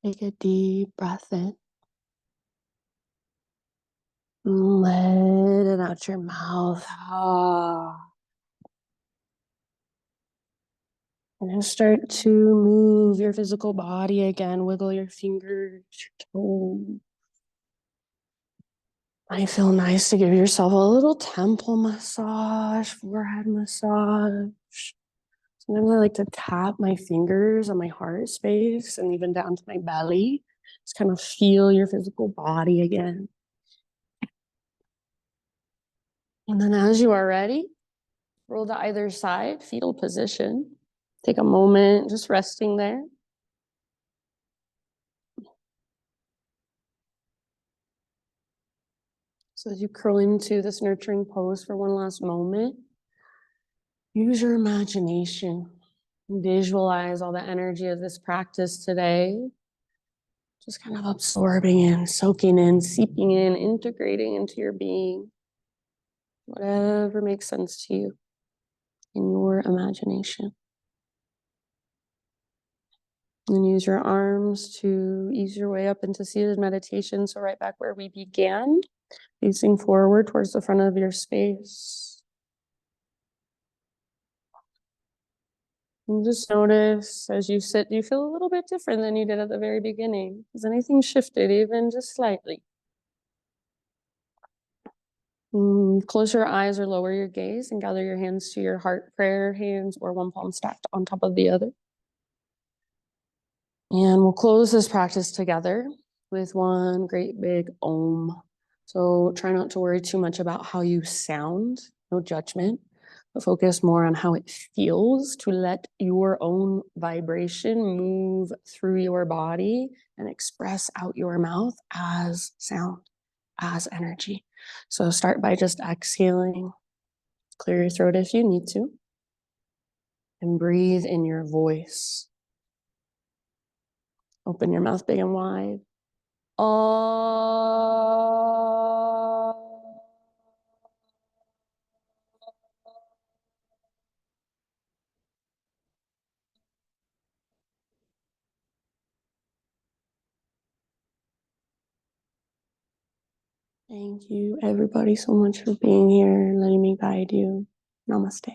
Take a deep breath in. Let it out your mouth. And then start to move your physical body again. Wiggle your fingers, your toes. Might feel nice to give yourself a little temple massage, forehead massage. Sometimes I like to tap my fingers on my heart space and even down to my belly. Just kind of feel your physical body again. And then as you are ready, roll to either side, fetal position. Take a moment just resting there. So as you curl into this nurturing pose for one last moment, use your imagination. Visualize all the energy of this practice today. Just kind of absorbing in, soaking in, seeping in, integrating into your being. Whatever makes sense to you in your imagination. And use your arms to ease your way up into seated meditation. So right back where we began, facing forward towards the front of your space. And just notice as you sit, do you feel a little bit different than you did at the very beginning? Has anything shifted even just slightly? Close your eyes or lower your gaze and gather your hands to your heart, prayer hands, or one palm stacked on top of the other. And we'll close this practice together with one great big Om. So try not to worry too much about how you sound, no judgment, but focus more on how it feels to let your own vibration move through your body and express out your mouth as sound, as energy. So start by just exhaling. Clear your throat if you need to. And breathe in your voice. Open your mouth big and wide. Thank you, everybody, so much for being here and letting me guide you. Namaste.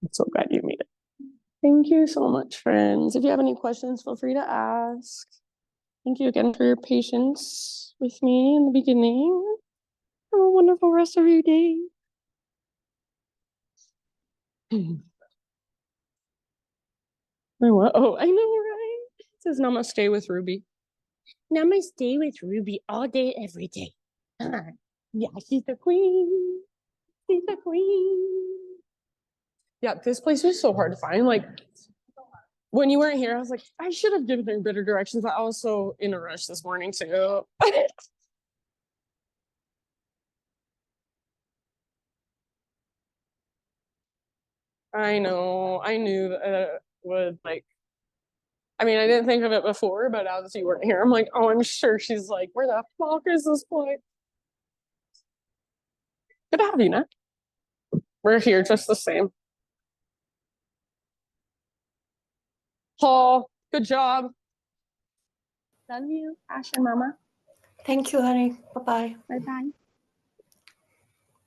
I'm so glad you made it. Thank you so much, friends. If you have any questions, feel free to ask. Thank you again for your patience with me in the beginning. Have a wonderful rest of your day. What? Oh, I know, right? It says namaste with Ruby. Namaste with Ruby all day, every day. Yeah, she's the queen. She's the queen. Yeah, this place was so hard to find. Like, when you weren't here, I was like, I should have given her better directions. I was so in a rush this morning, too. I know. I knew that it would, like, I mean, I didn't think of it before, but as you weren't here, I'm like, oh, I'm sure she's like, where the fuck is this place? Good to have you, Nat. We're here just the same. Paul, good job. Love you, Ash and Mama. Thank you, honey. Bye-bye. Bye-bye.